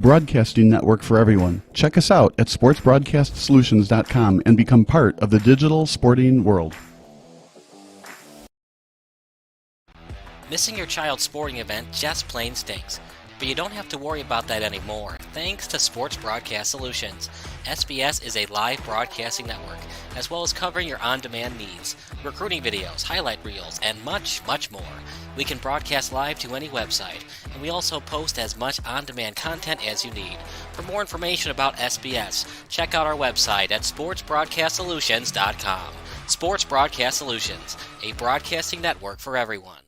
Broadcasting network for everyone. Check us out at sportsbroadcastsolutions.com and become part of the digital sporting world. Missing your child's sporting event just plain stinks. But you don't have to worry about that anymore, thanks to Sports Broadcast Solutions. SBS is a live broadcasting network, as well as covering your on-demand needs, recruiting videos, highlight reels, and much, much more. We can broadcast live to any website, and we also post as much on-demand content as you need. For more information about SBS, check out our website at sportsbroadcastsolutions.com. Sports Broadcast Solutions, a broadcasting network for everyone.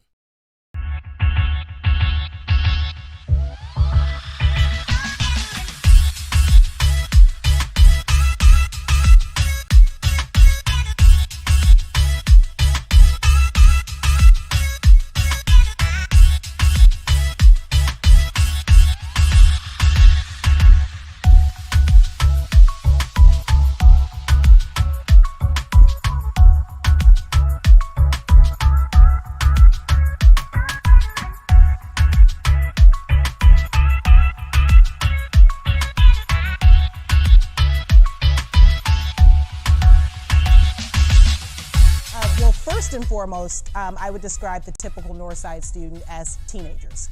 First and foremost, I would describe the typical Northside student as teenagers.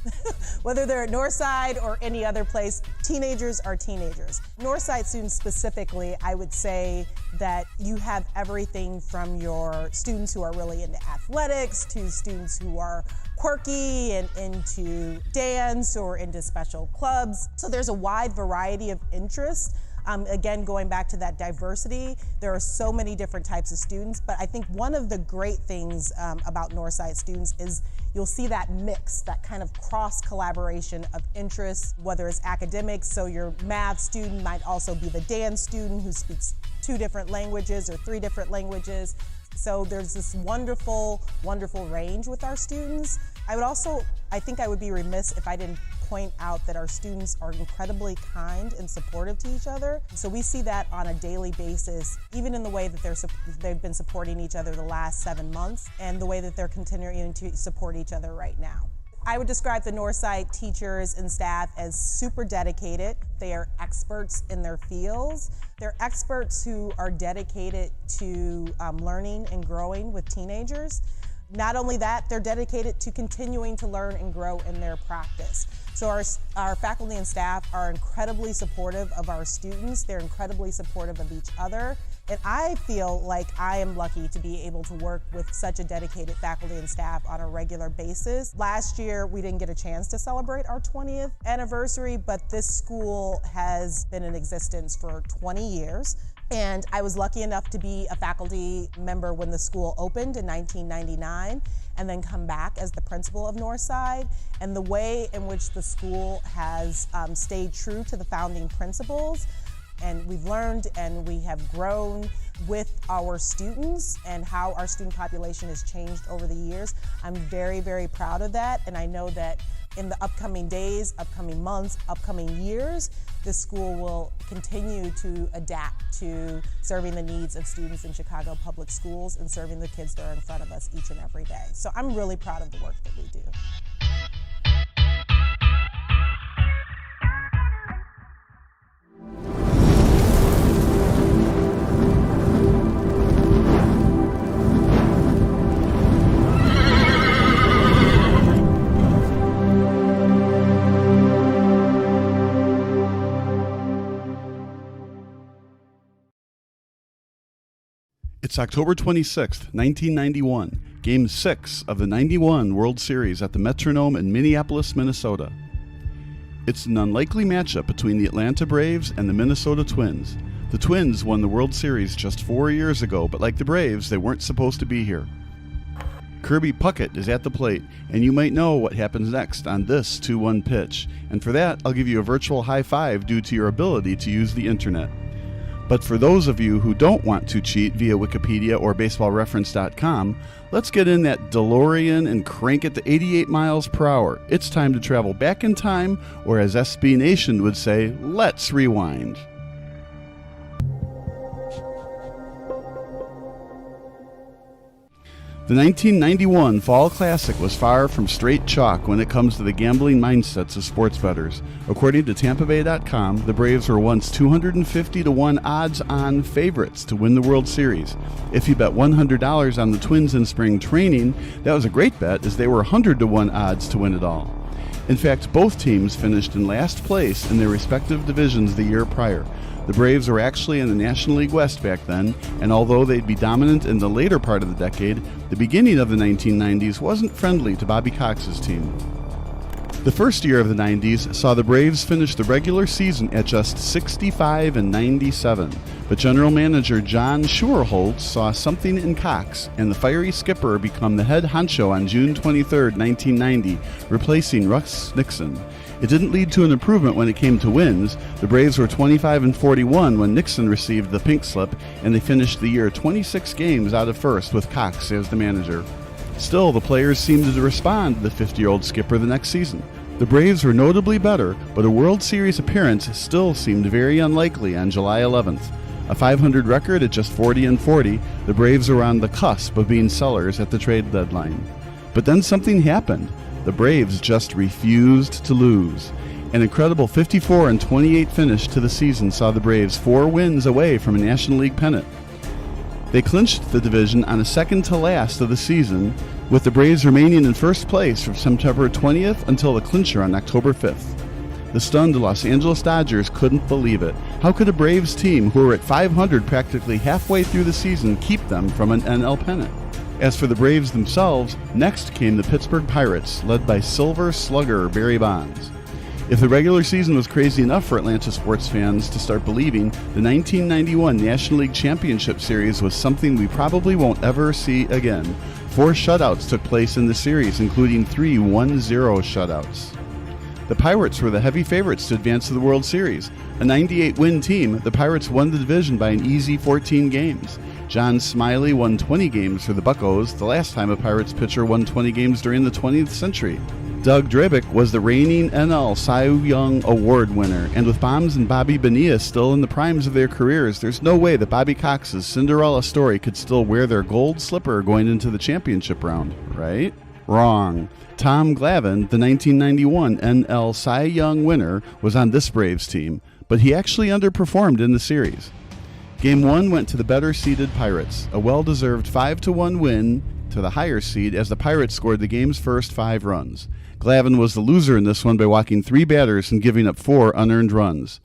Whether they're at Northside or any other place, teenagers are teenagers. Northside students specifically, I would say that you have everything from your students who are really into athletics to students who are quirky and into dance or into special clubs. So there's a wide variety of interests. Again, going back to that diversity, there are so many different types of students, but I think one of the great things about Northside students is you'll see that mix, that kind of cross-collaboration of interests, whether it's academics, so your math student might also be the dance student who speaks 2 different languages or 3 different languages. So there's this wonderful, wonderful range with our students. I think I would be remiss if I didn't point out that our students are incredibly kind and supportive to each other. So we see that on a daily basis, even in the way that they've been supporting each other the last 7 months and the way that they're continuing to support each other right now. I would describe the Northside teachers and staff as super dedicated. They are experts in their fields. They're experts who are dedicated to learning and growing with teenagers. Not only that, they're dedicated to continuing to learn and grow in their practice. So our faculty and staff are incredibly supportive of our students. They're incredibly supportive of each other. And I feel like I am lucky to be able to work with such a dedicated faculty and staff on a regular basis. Last year, we didn't get a chance to celebrate our 20th anniversary, but this school has been in existence for 20 years. And I was lucky enough to be a faculty member when the school opened in 1999 and then come back as the principal of Northside. And the way in which the school has stayed true to the founding principles, and we've learned and we have grown with our students and how our student population has changed over the years. I'm very, very proud of that, and I know that in the upcoming days, upcoming months, upcoming years, this school will continue to adapt to serving the needs of students in Chicago public schools and serving the kids that are in front of us each and every day. So I'm really proud of the work that we do. It's October 26th, 1991, Game 6 of the 91 World Series at the Metronome in Minneapolis, Minnesota. It's an unlikely matchup between the Atlanta Braves and the Minnesota Twins. The Twins won the World Series just 4 years ago, but like the Braves, they weren't supposed to be here. Kirby Puckett is at the plate, and you might know what happens next on this 2-1 pitch. And for that, I'll give you a virtual high five due to your ability to use the internet. But for those of you who don't want to cheat via Wikipedia or baseballreference.com, let's get in that DeLorean and crank it to 88 miles per hour. It's time to travel back in time, or as SB Nation would say, let's rewind. The 1991 Fall Classic was far from straight chalk when it comes to the gambling mindsets of sports bettors. According to TampaBay.com, the Braves were once 250-1 odds-on favorites to win the World Series. If you bet $100 on the Twins in spring training, that was a great bet, as they were 100-1 odds to win it all. In fact, both teams finished in last place in their respective divisions the year prior. The Braves were actually in the National League West back then, and although they'd be dominant in the later part of the decade, the beginning of the 1990s wasn't friendly to Bobby Cox's team. The first year of the 90s saw the Braves finish the regular season at just 65-97, but general manager John Schuerholz saw something in Cox, and the fiery skipper became the head honcho on June 23, 1990, replacing Russ Nixon. It didn't lead to an improvement when it came to wins. The Braves were 25-41 when Nixon received the pink slip, and they finished the year 26 games out of first with Cox as the manager. Still, the players seemed to respond to the 50-year-old skipper the next season. The Braves were notably better, but a World Series appearance still seemed very unlikely on July 11th. A .500 record at just 40-40, the Braves were on the cusp of being sellers at the trade deadline. But then something happened. The Braves just refused to lose. An incredible 54-28 finish to the season saw the Braves 4 wins away from a National League pennant. They clinched the division on the second to last of the season, with the Braves remaining in first place from September 20th until the clincher on October 5th. The stunned Los Angeles Dodgers couldn't believe it. How could a Braves team who were at .500 practically halfway through the season keep them from an NL pennant? As for the Braves themselves, next came the Pittsburgh Pirates, led by Silver Slugger Barry Bonds. If the regular season was crazy enough for Atlanta sports fans to start believing, the 1991 National League Championship Series was something we probably won't ever see again. 4 shutouts took place in the series, including 3 1-0 shutouts. The Pirates were the heavy favorites to advance to the World Series. A 98-win team, the Pirates won the division by an easy 14 games. John Smiley won 20 games for the Buccos, the last time a Pirates pitcher won 20 games during the 20th century. Doug Drabick was the reigning NL Cy Young Award winner, and with Bombs and Bobby Bonilla still in the primes of their careers, there's no way that Bobby Cox's Cinderella story could still wear their gold slipper going into the championship round, right? Wrong. Tom Glavine, the 1991 NL Cy Young winner, was on this Braves team, but he actually underperformed in the series. Game 1 went to the better-seeded Pirates, a well-deserved 5-1 win to the higher seed as the Pirates scored the game's first 5 runs. Glavine was the loser in this one by walking 3 batters and giving up 4 unearned runs.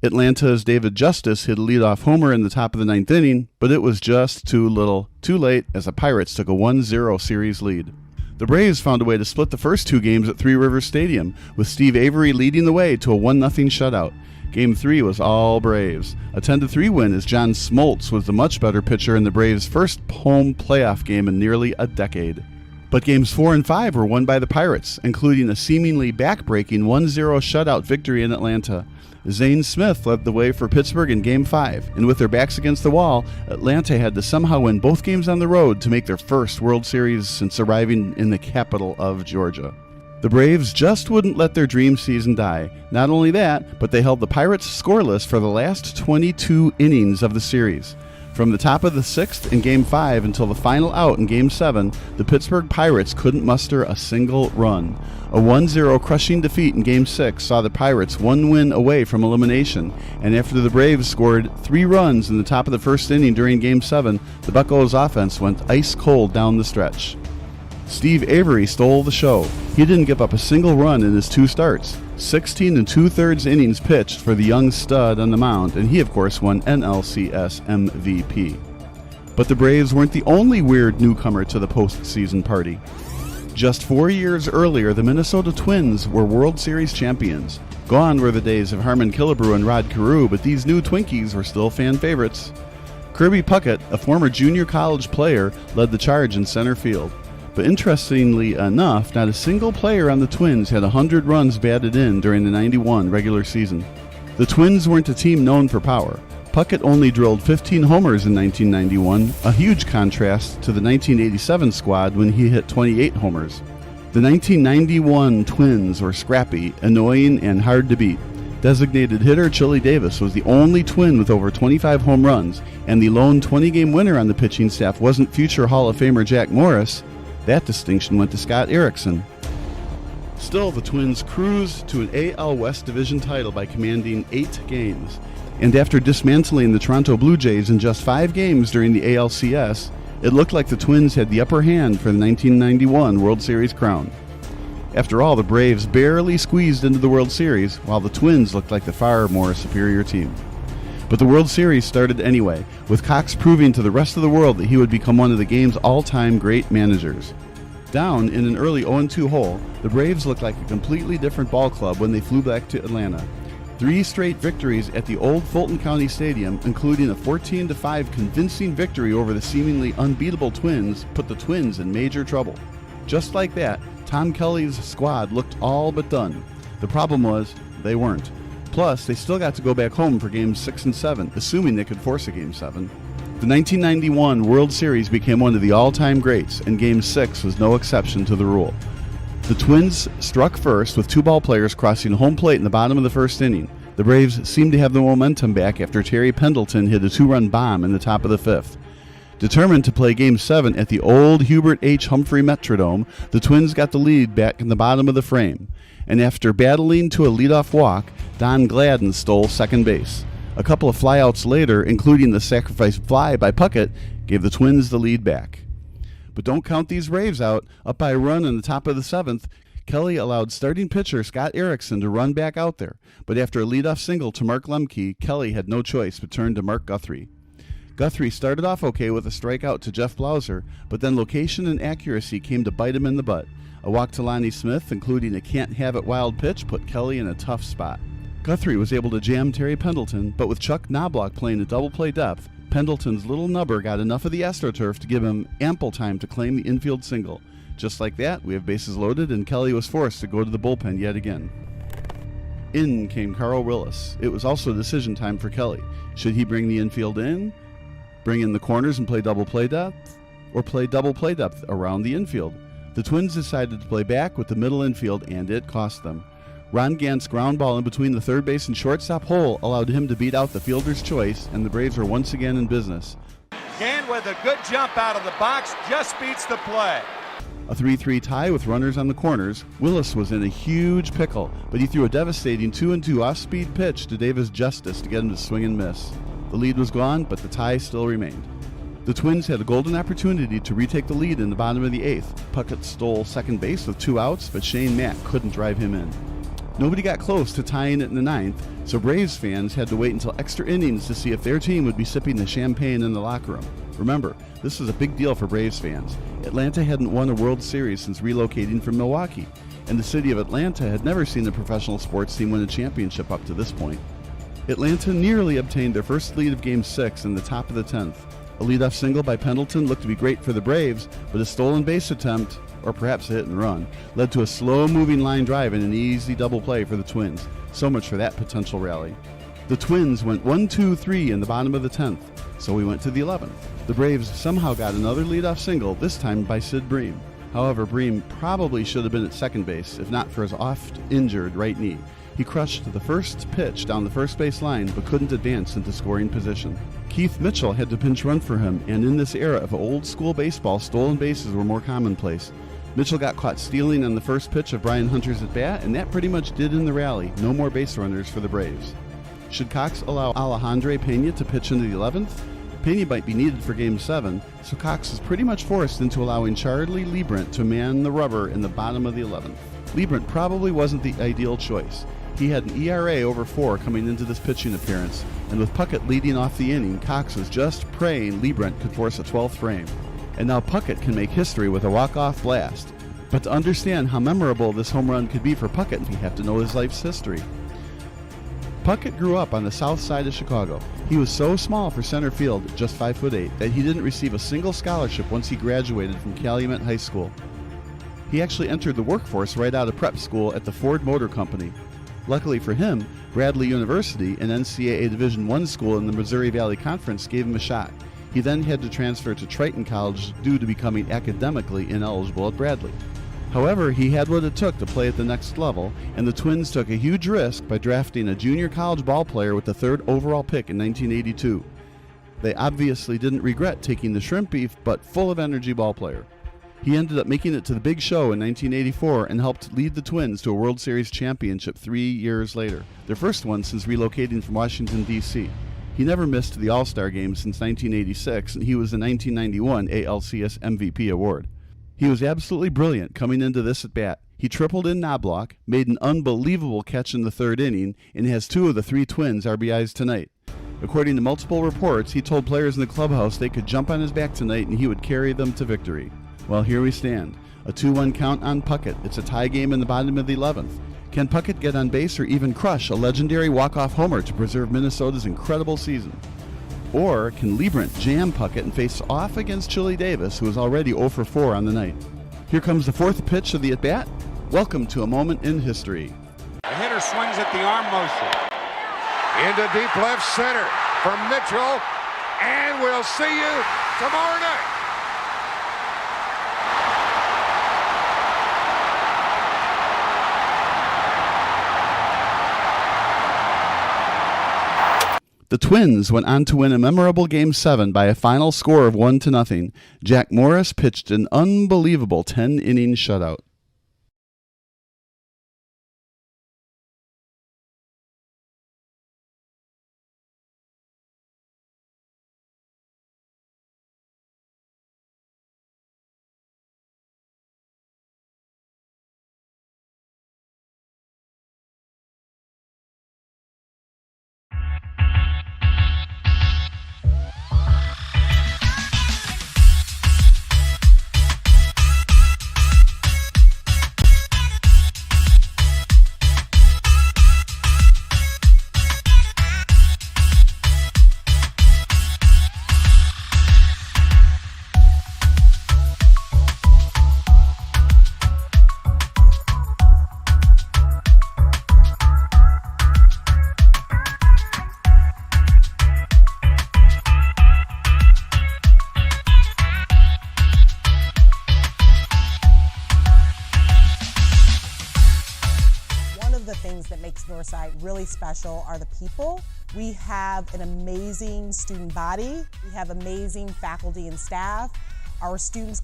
Atlanta's David Justice hit a leadoff homer in the top of the 9th inning, but it was just too late as the Pirates took a 1-0 series lead. The Braves found a way to split the first 2 games at Three Rivers Stadium, with Steve Avery leading the way to a 1-0 shutout. Game 3 was all Braves. A 10-3 win as John Smoltz was the much better pitcher in the Braves' first home playoff game in nearly a decade. But games 4 and 5 were won by the Pirates, including a seemingly back-breaking 1-0 shutout victory in Atlanta. Zane Smith led the way for Pittsburgh in Game 5, and with their backs against the wall, Atlanta had to somehow win both games on the road to make their first World Series since arriving in the capital of Georgia. The Braves just wouldn't let their dream season die. Not only that, but they held the Pirates scoreless for the last 22 innings of the series. From the top of the 6th in Game 5 until the final out in Game 7, the Pittsburgh Pirates couldn't muster a single run. A 1-0 crushing defeat in Game 6 saw the Pirates 1 win away from elimination, and after the Braves scored 3 runs in the top of the first inning during Game 7, the Buccos offense went ice cold down the stretch. Steve Avery stole the show. He didn't give up a single run in his 2 starts. 16 2/3 innings pitched for the young stud on the mound, and he of course won NLCS MVP. But the Braves weren't the only weird newcomer to the postseason party. Just 4 years earlier, the Minnesota Twins were World Series champions. Gone were the days of Harmon Killebrew and Rod Carew, but these new Twinkies were still fan favorites. Kirby Puckett, a former junior college player, led the charge in center field. But interestingly enough, not a single player on the Twins had 100 runs batted in during the 91 regular season. The Twins weren't a team known for power. Puckett only drilled 15 homers in 1991, a huge contrast to the 1987 squad when he hit 28 homers. The 1991 Twins were scrappy, annoying, and hard to beat. Designated hitter Chili Davis was the only Twin with over 25 home runs, and the lone 20-game winner on the pitching staff wasn't future Hall of Famer Jack Morris. That distinction went to Scott Erickson. Still, the Twins cruised to an AL West Division title by commanding 8 games. And after dismantling the Toronto Blue Jays in just 5 games during the ALCS, it looked like the Twins had the upper hand for the 1991 World Series crown. After all, the Braves barely squeezed into the World Series, while the Twins looked like the far more superior team. But the World Series started anyway, with Cox proving to the rest of the world that he would become one of the game's all-time great managers. Down in an early 0-2 hole, the Braves looked like a completely different ball club when they flew back to Atlanta. 3 straight victories at the old Fulton County Stadium, including a 14-5 convincing victory over the seemingly unbeatable Twins, put the Twins in major trouble. Just like that, Tom Kelly's squad looked all but done. The problem was, they weren't. Plus, they still got to go back home for Games 6 and 7, assuming they could force a Game 7. The 1991 World Series became one of the all-time greats, and Game 6 was no exception to the rule. The Twins struck first with 2 ball players crossing home plate in the bottom of the first inning. The Braves seemed to have the momentum back after Terry Pendleton hit a 2-run bomb in the top of the 5th. Determined to play Game 7 at the old Hubert H. Humphrey Metrodome, the Twins got the lead back in the bottom of the frame. And after battling to a leadoff walk, Don Gladden stole second base. A couple of flyouts later, including the sacrifice fly by Puckett, gave the Twins the lead back. But don't count these Braves out. Up by a run in the top of the 7th, Kelly allowed starting pitcher Scott Erickson to run back out there. But after a leadoff single to Mark Lemke, Kelly had no choice but turned to Mark Guthrie. Guthrie started off okay with a strikeout to Jeff Blauser, but then location and accuracy came to bite him in the butt. A walk to Lonnie Smith, including a can't-have-it wild pitch, put Kelly in a tough spot. Guthrie was able to jam Terry Pendleton, but with Chuck Knobloch playing a double-play depth, Pendleton's little nubber got enough of the AstroTurf to give him ample time to claim the infield single. Just like that, we have bases loaded, and Kelly was forced to go to the bullpen yet again. In came Carl Willis. It was also decision time for Kelly. Should he bring the infield in, bring in the corners and play double play depth, or play double play depth around the infield? The Twins decided to play back with the middle infield, and it cost them. Ron Gant's ground ball in between the third base and shortstop hole allowed him to beat out the fielder's choice, and the Braves were once again in business. Gant with a good jump out of the box just beats the play. A 3-3 tie with runners on the corners. Willis was in a huge pickle, but he threw a devastating 2-2 off-speed pitch to Davis Justice to get him to swing and miss. The lead was gone, but the tie still remained. The Twins had a golden opportunity to retake the lead in the bottom of the 8th. Puckett stole second base with 2 outs, but Shane Mack couldn't drive him in. Nobody got close to tying it in the 9th, so Braves fans had to wait until extra innings to see if their team would be sipping the champagne in the locker room. Remember, this was a big deal for Braves fans. Atlanta hadn't won a World Series since relocating from Milwaukee, and the city of Atlanta had never seen a professional sports team win a championship up to this point. Atlanta nearly obtained their first lead of Game 6 in the top of the 10th. A leadoff single by Pendleton looked to be great for the Braves, but a stolen base attempt, or perhaps a hit and run, led to a slow-moving line drive and an easy double play for the Twins. So much for that potential rally. The Twins went 1-2-3 in the bottom of the 10th, so we went to the 11th. The Braves somehow got another leadoff single, this time by Sid Bream. However, Bream probably should have been at second base, if not for his oft-injured right knee. He crushed the first pitch down the first base line, but couldn't advance into scoring position. Keith Mitchell had to pinch run for him, and in this era of old-school baseball, stolen bases were more commonplace. Mitchell got caught stealing on the first pitch of Brian Hunter's at-bat, and that pretty much did in the rally. No more base runners for the Braves. Should Cox allow Alejandro Pena to pitch into the 11th? Pena might be needed for Game 7, so Cox is pretty much forced into allowing Charlie Liebrant to man the rubber in the bottom of the 11th. Liebrant probably wasn't the ideal choice. He had an ERA over 4 coming into this pitching appearance, and with Puckett leading off the inning, Cox was just praying Liebrant could force a 12th frame. And now Puckett can make history with a walk-off blast. But to understand how memorable this home run could be for Puckett, we have to know his life's history. Puckett grew up on the south side of Chicago. He was so small for center field, just 5'8", that he didn't receive a single scholarship once he graduated from Calumet High School. He actually entered the workforce right out of prep school at the Ford Motor Company. Luckily for him, Bradley University, an NCAA Division I school in the Missouri Valley Conference, gave him a shot. He then had to transfer to Triton College due to becoming academically ineligible at Bradley. However, he had what it took to play at the next level, and the Twins took a huge risk by drafting a junior college ball player with the 3rd overall pick in 1982. They obviously didn't regret taking the shrimp beef but full of energy ball player. He ended up making it to the Big Show in 1984 and helped lead the Twins to a World Series championship 3 years later, their first one since relocating from Washington, D.C. He never missed the All-Star game since 1986, and he was the 1991 ALCS MVP award. He was absolutely brilliant coming into this at-bat. He tripled in Knobloch, made an unbelievable catch in the 3rd inning, and has 2 of the 3 Twins' RBIs tonight. According to multiple reports, he told players in the clubhouse they could jump on his back tonight and he would carry them to victory. Well, here we stand. A 2-1 count on Puckett. It's a tie game in the bottom of the 11th. Can Puckett get on base or even crush a legendary walk-off homer to preserve Minnesota's incredible season? Or can Liebrant jam Puckett and face off against Chili Davis, who is already 0 for 4 on the night? Here comes the 4th pitch of the at-bat. Welcome to a moment in history. The hitter swings at the arm motion. Into deep left center for Mitchell, and we'll see you tomorrow night. The Twins went on to win a memorable Game 7 by a final score of 1-0. Jack Morris pitched an unbelievable 10-inning shutout. That makes Northside really special are the people. We have an amazing student body. We have amazing faculty and staff. Our students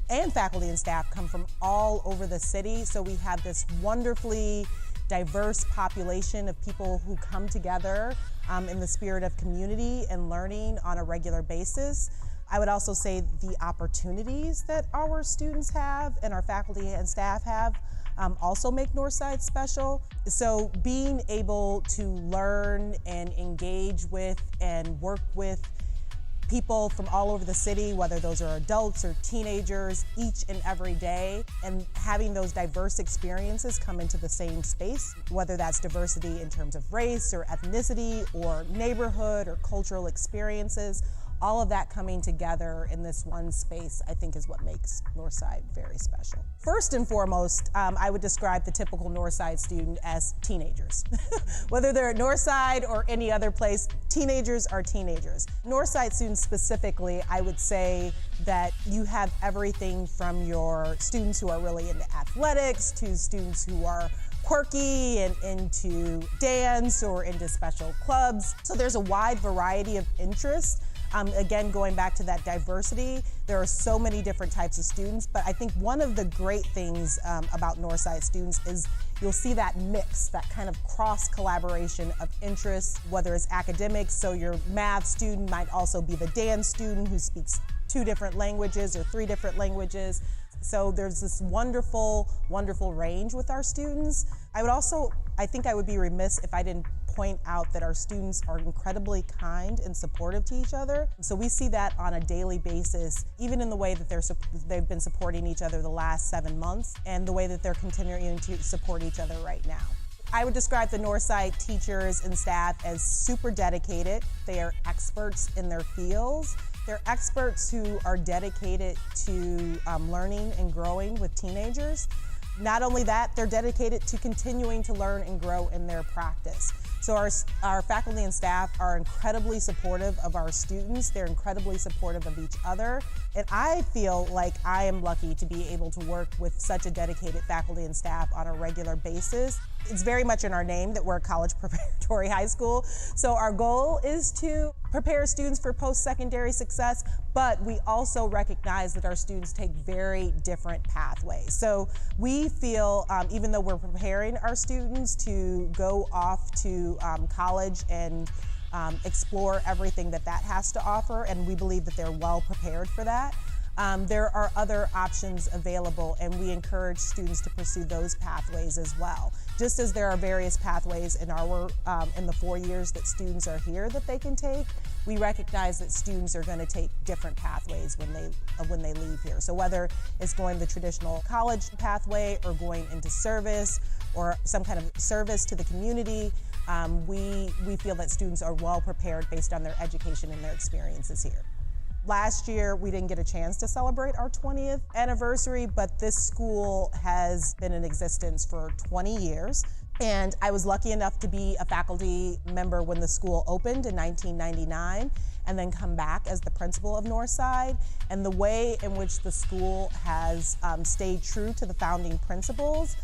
and faculty and staff come from all over the city, so we have this wonderfully diverse population of people who come together in the spirit of community and learning on a regular basis. I would also say the opportunities that our students have and our faculty and staff have also make Northside special. So being able to learn and engage with and work with people from all over the city, whether those are adults or teenagers, each and every day, and having those diverse experiences come into the same space, whether that's diversity in terms of race or ethnicity or neighborhood or cultural experiences, all of that coming together in this one space, I think, is what makes Northside very special. First and foremost, I would describe the typical Northside student as teenagers. Whether they're at Northside or any other place, teenagers are teenagers. Northside students specifically, I would say that you have everything from your students who are really into athletics to students who are quirky and into dance or into special clubs. So there's a wide variety of interests. Again, going back to that diversity, there are so many different types of students, but I think one of the great things about Northside students is you'll see that mix, that kind of cross-collaboration of interests, whether it's academics, so your math student might also be the dance student who speaks 2 different languages or 3 different languages. So there's this wonderful, wonderful range with our students. I think I would be remiss if I didn't point out that our students are incredibly kind and supportive to each other. So we see that on a daily basis, even in the way that they've been supporting each other the last 7 months and the way that they're continuing to support each other right now. I would describe the Northside teachers and staff as super dedicated. They are experts in their fields. They're experts who are dedicated to learning and growing with teenagers. Not only that, they're dedicated to continuing to learn and grow in their practice. So our faculty and staff are incredibly supportive of our students. They're incredibly supportive of each other. And I feel like I am lucky to be able to work with such a dedicated faculty and staff on a regular basis. It's very much in our name that we're a college preparatory high school. So our goal is to prepare students for post-secondary success, but we also recognize that our students take very different pathways. So we feel, even though we're preparing our students to go off to college and explore everything that has to offer, and we believe that they're well prepared for that, there are other options available, and we encourage students to pursue those pathways as well. Just as there are various pathways in the 4 years that students are here that they can take, we recognize that students are going to take different pathways when they leave here. So whether it's going the traditional college pathway or going into service or some kind of service to the community, we feel that students are well prepared based on their education and their experiences here. Last year, we didn't get a chance to celebrate our 20th anniversary, but this school has been in existence for 20 years. And I was lucky enough to be a faculty member when the school opened in 1999, and then come back as the principal of Northside. And the way in which the school has stayed true to the founding principles,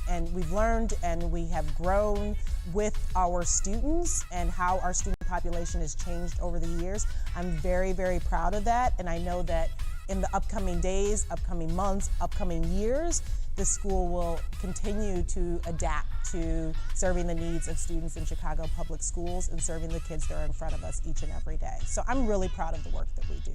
and we've learned and we have grown with our students and how our student population has changed over the years. I'm very, very proud of that, and I know that in the upcoming days, upcoming months, upcoming years, the school will continue to adapt to serving the needs of students in Chicago public schools and serving the kids that are in front of us each and every day. So I'm really proud of the work that we do.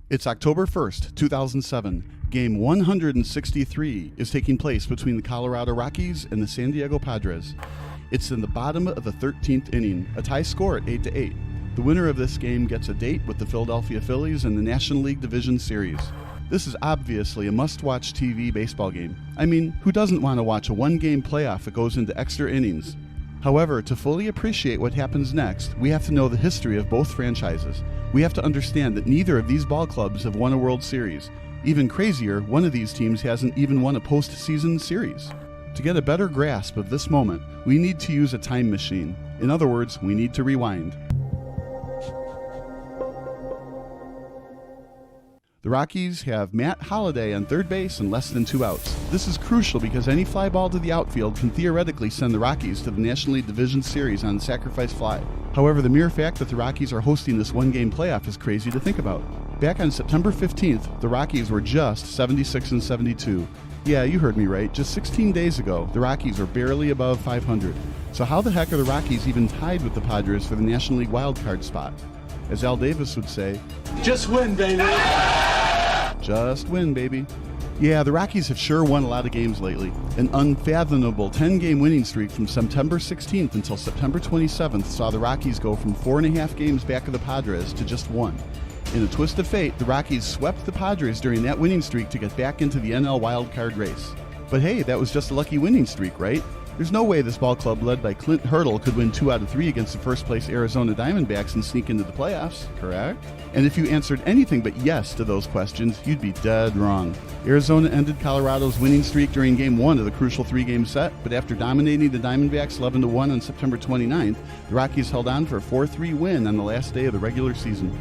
It's October 1st, 2007. Game 163 is taking place between the Colorado Rockies and the San Diego Padres. It's in the bottom of the 13th inning, a tie score at 8-8. The winner of this game gets a date with the Philadelphia Phillies in the National League Division Series. This is obviously a must-watch TV baseball game. I mean, who doesn't want to watch a one-game playoff that goes into extra innings? However, to fully appreciate what happens next, we have to know the history of both franchises. We have to understand that neither of these ball clubs have won a World Series. Even crazier, one of these teams hasn't even won a postseason series. To get a better grasp of this moment, we need to use a time machine. In other words, we need to rewind. The Rockies have Matt Holliday on third base and less than 2 outs. This is crucial because any fly ball to the outfield can theoretically send the Rockies to the National League Division Series on sacrifice fly. However, the mere fact that the Rockies are hosting this one-game playoff is crazy to think about. Back on September 15th, the Rockies were just 76-72. Yeah, you heard me right. Just 16 days ago, the Rockies were barely above 500. So how the heck are the Rockies even tied with the Padres for the National League wildcard spot? As Al Davis would say, just win, baby. Just win, baby. Yeah, the Rockies have sure won a lot of games lately. An unfathomable 10-game winning streak from September 16th until September 27th saw the Rockies go from 4.5 games back of the Padres to just one. In a twist of fate, the Rockies swept the Padres during that winning streak to get back into the NL wildcard race. But hey, that was just a lucky winning streak, right? There's no way this ball club led by Clint Hurdle could win 2 out of 3 against the first-place Arizona Diamondbacks and sneak into the playoffs, correct? And if you answered anything but yes to those questions, you'd be dead wrong. Arizona ended Colorado's winning streak during Game 1 of the crucial 3-game set, but after dominating the Diamondbacks 11-1 on September 29th, the Rockies held on for a 4-3 win on the last day of the regular season.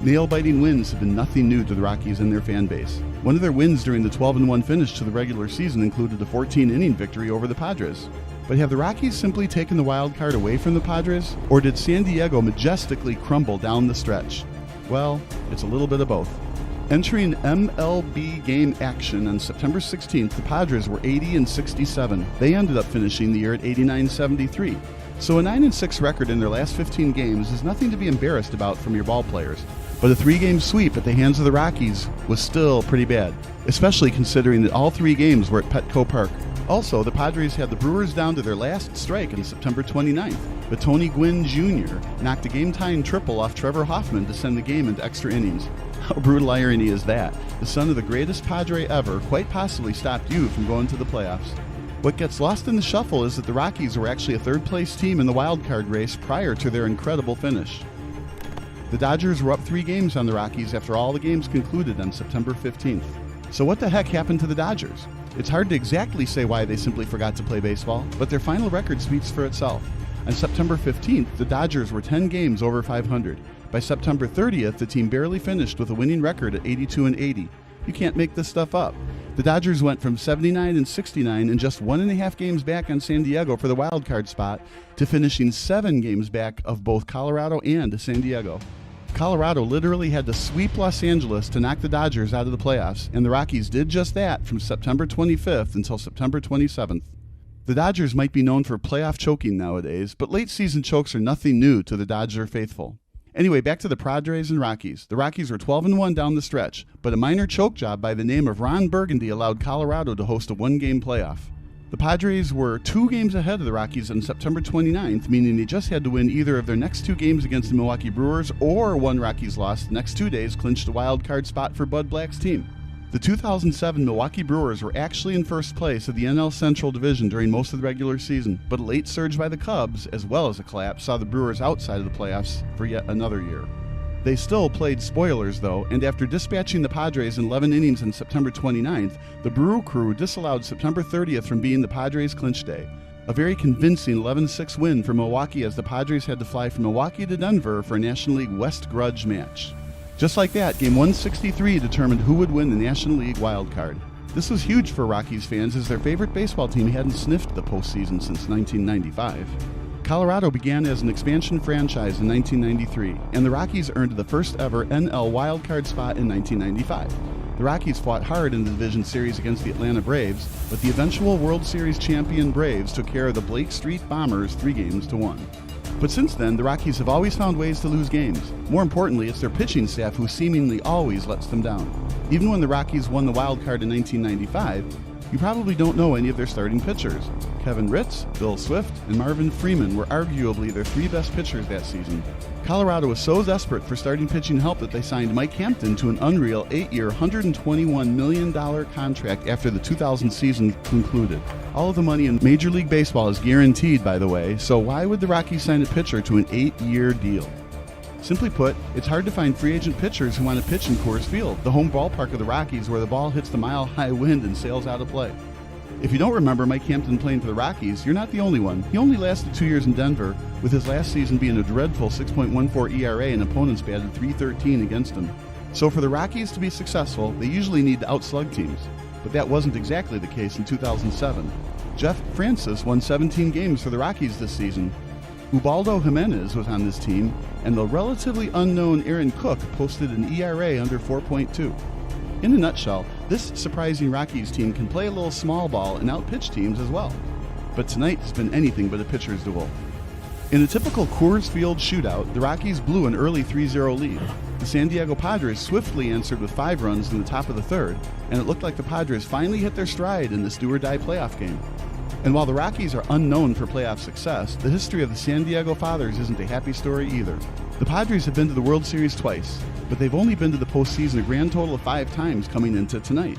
Nail-biting wins have been nothing new to the Rockies and their fan base. One of their wins during the 12-1 finish to the regular season included a 14-inning victory over the Padres. But have the Rockies simply taken the wild card away from the Padres, or did San Diego majestically crumble down the stretch? Well, it's a little bit of both. Entering MLB game action on September 16th, the Padres were 80-67. They ended up finishing the year at 89-73. So a 9-6 record in their last 15 games is nothing to be embarrassed about from your ball players. But a 3-game sweep at the hands of the Rockies was still pretty bad, especially considering that all 3 games were at Petco Park. Also, the Padres had the Brewers down to their last strike on September 29th, but Tony Gwynn Jr. knocked a game-tying triple off Trevor Hoffman to send the game into extra innings. How brutal irony is that? The son of the greatest Padre ever quite possibly stopped you from going to the playoffs. What gets lost in the shuffle is that the Rockies were actually a third-place team in the wildcard race prior to their incredible finish. The Dodgers were up 3 games on the Rockies after all the games concluded on September 15th. So what the heck happened to the Dodgers? It's hard to exactly say why they simply forgot to play baseball, but their final record speaks for itself. On September 15th, the Dodgers were 10 games over 500. By September 30th, the team barely finished with a winning record at 82-80. You can't make this stuff up. The Dodgers went from 79-69 and just 1.5 games back on San Diego for the wild card spot to finishing 7 games back of both Colorado and San Diego. Colorado literally had to sweep Los Angeles to knock the Dodgers out of the playoffs, and the Rockies did just that from September 25th until September 27th. The Dodgers might be known for playoff choking nowadays, but late-season chokes are nothing new to the Dodger faithful. Anyway, back to the Padres and Rockies. The Rockies were 12-1 down the stretch, but a minor choke job by the name of Ron Burgundy allowed Colorado to host a 1-game playoff. The Padres were 2 games ahead of the Rockies on September 29th, meaning they just had to win either of their next 2 games against the Milwaukee Brewers or 1 Rockies loss the next 2 days clinched a wild card spot for Bud Black's team. The 2007 Milwaukee Brewers were actually in first place of the NL Central Division during most of the regular season, but a late surge by the Cubs, as well as a collapse, saw the Brewers outside of the playoffs for yet another year. They still played spoilers, though, and after dispatching the Padres in 11 innings on September 29th, the Brew Crew disallowed September 30th from being the Padres' clinch day. A very convincing 11-6 win for Milwaukee as the Padres had to fly from Milwaukee to Denver for a National League West grudge match. Just like that, Game 163 determined who would win the National League wild card. This was huge for Rockies fans as their favorite baseball team hadn't sniffed the postseason since 1995. Colorado began as an expansion franchise in 1993, and the Rockies earned the first ever NL wildcard spot in 1995. The Rockies fought hard in the division series against the Atlanta Braves, but the eventual World Series champion Braves took care of the Blake Street Bombers 3-1. But since then, the Rockies have always found ways to lose games. More importantly, it's their pitching staff who seemingly always lets them down. Even when the Rockies won the wild card in 1995, you probably don't know any of their starting pitchers. Kevin Ritz, Bill Swift, and Marvin Freeman were arguably their 3 best pitchers that season. Colorado was so desperate for starting pitching help that they signed Mike Hampton to an unreal 8-year, $121 million contract after the 2000 season concluded. All of the money in Major League Baseball is guaranteed, by the way, so why would the Rockies sign a pitcher to an 8-year deal? Simply put, it's hard to find free agent pitchers who want to pitch in Coors Field, the home ballpark of the Rockies where the ball hits the mile-high wind and sails out of play. If you don't remember Mike Hampton playing for the Rockies, you're not the only one. He only lasted 2 years in Denver, with his last season being a dreadful 6.14 ERA and opponents batted .313 against him. So for the Rockies to be successful, they usually need to outslug teams. But that wasn't exactly the case in 2007. Jeff Francis won 17 games for the Rockies this season. Ubaldo Jimenez was on this team, and the relatively unknown Aaron Cook posted an ERA under 4.2. In a nutshell, this surprising Rockies team can play a little small ball and outpitch teams as well. But tonight has been anything but a pitcher's duel. In a typical Coors Field shootout, the Rockies blew an early 3-0 lead. The San Diego Padres swiftly answered with 5 runs in the top of the third, and it looked like the Padres finally hit their stride in this do-or-die playoff game. And while the Rockies are unknown for playoff success, the history of the San Diego Fathers isn't a happy story either. The Padres have been to the World Series twice, but they've only been to the postseason a grand total of 5 times coming into tonight.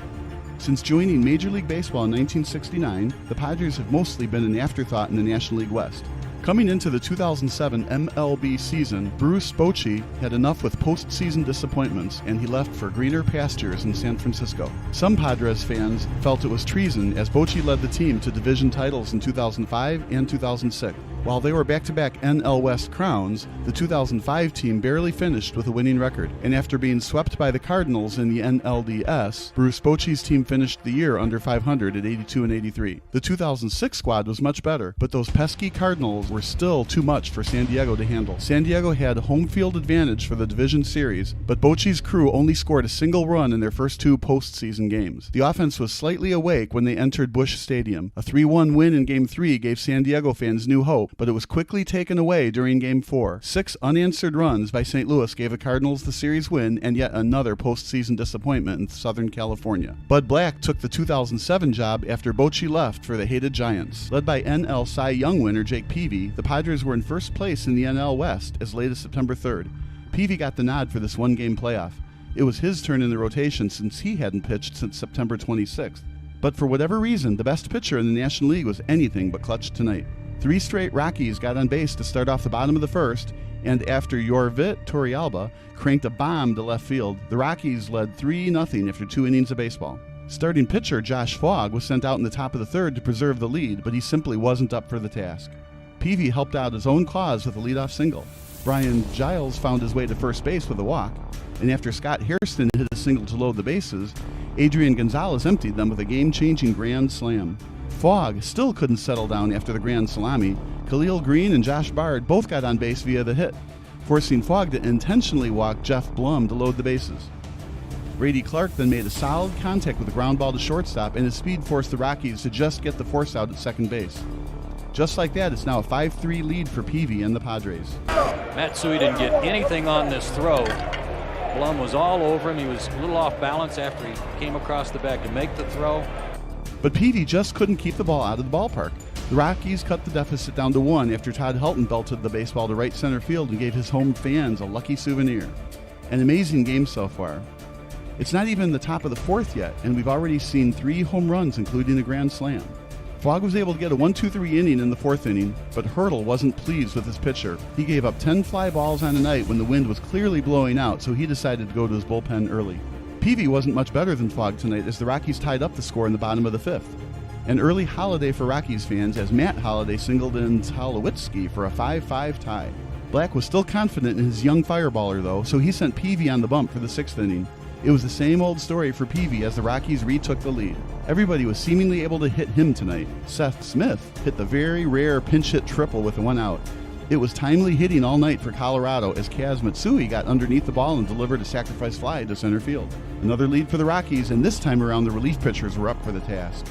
Since joining Major League Baseball in 1969, the Padres have mostly been an afterthought in the National League West. Coming into the 2007 MLB season, Bruce Bochy had enough with postseason disappointments, and he left for greener pastures in San Francisco. Some Padres fans felt it was treason, as Bochy led the team to division titles in 2005 and 2006. While they were back-to-back NL West crowns, the 2005 team barely finished with a winning record, and after being swept by the Cardinals in the NLDS, Bruce Bochy's team finished the year under 500 at 82-83. The 2006 squad was much better, but those pesky Cardinals were still too much for San Diego to handle. San Diego had home field advantage for the division series, but Bochy's crew only scored a single run in their first 2 postseason games. The offense was slightly awake when they entered Busch Stadium. A 3-1 win in Game 3 gave San Diego fans new hope, but it was quickly taken away during Game 4. 6 unanswered runs by St. Louis gave the Cardinals the series win and yet another postseason disappointment in Southern California. Bud Black took the 2007 job after Bochy left for the hated Giants. Led by NL Cy Young winner Jake Peavy, the Padres were in first place in the NL West as late as September 3rd. Peavy got the nod for this one-game playoff. It was his turn in the rotation since he hadn't pitched since September 26th. But for whatever reason, the best pitcher in the National League was anything but clutch tonight. 3 straight Rockies got on base to start off the bottom of the first, and after Yorvit Torrealba cranked a bomb to left field, the Rockies led 3-0 after 2 innings of baseball. Starting pitcher Josh Fogg was sent out in the top of the third to preserve the lead, but he simply wasn't up for the task. Peavy helped out his own cause with a leadoff single. Brian Giles found his way to first base with a walk, and after Scott Hairston hit a single to load the bases, Adrian Gonzalez emptied them with a game-changing grand slam. Fogg still couldn't settle down after the grand salami. Khalil Green and Josh Bard both got on base via the hit, forcing Fogg to intentionally walk Jeff Blum to load the bases. Brady Clark then made a solid contact with a ground ball to shortstop, and his speed forced the Rockies to just get the force out at second base. Just like that, it's now a 5-3 lead for Peavy and the Padres. Matsui didn't get anything on this throw. Blum was all over him. He was a little off balance after he came across the bag to make the throw. But Peavy just couldn't keep the ball out of the ballpark. The Rockies cut the deficit down to 1 after Todd Helton belted the baseball to right center field and gave his home fans a lucky souvenir. An amazing game so far. It's not even the top of the 4th yet, and we've already seen 3 home runs, including a grand slam. Fogg was able to get a 1-2-3 inning in the 4th inning, but Hurdle wasn't pleased with his pitcher. He gave up 10 fly balls on a night when the wind was clearly blowing out, so he decided to go to his bullpen early. Peavy wasn't much better than Fogg tonight as the Rockies tied up the score in the bottom of the 5th. An early holiday for Rockies fans as Matt Holliday singled in Tulowitzki for a 5-5 tie. Black was still confident in his young fireballer though, so he sent Peavy on the bump for the 6th inning. It was the same old story for Peavy as the Rockies retook the lead. Everybody was seemingly able to hit him tonight. Seth Smith hit the very rare pinch hit triple with 1 out. It was timely hitting all night for Colorado as Kaz Matsui got underneath the ball and delivered a sacrifice fly to center field. Another lead for the Rockies, and this time around the relief pitchers were up for the task.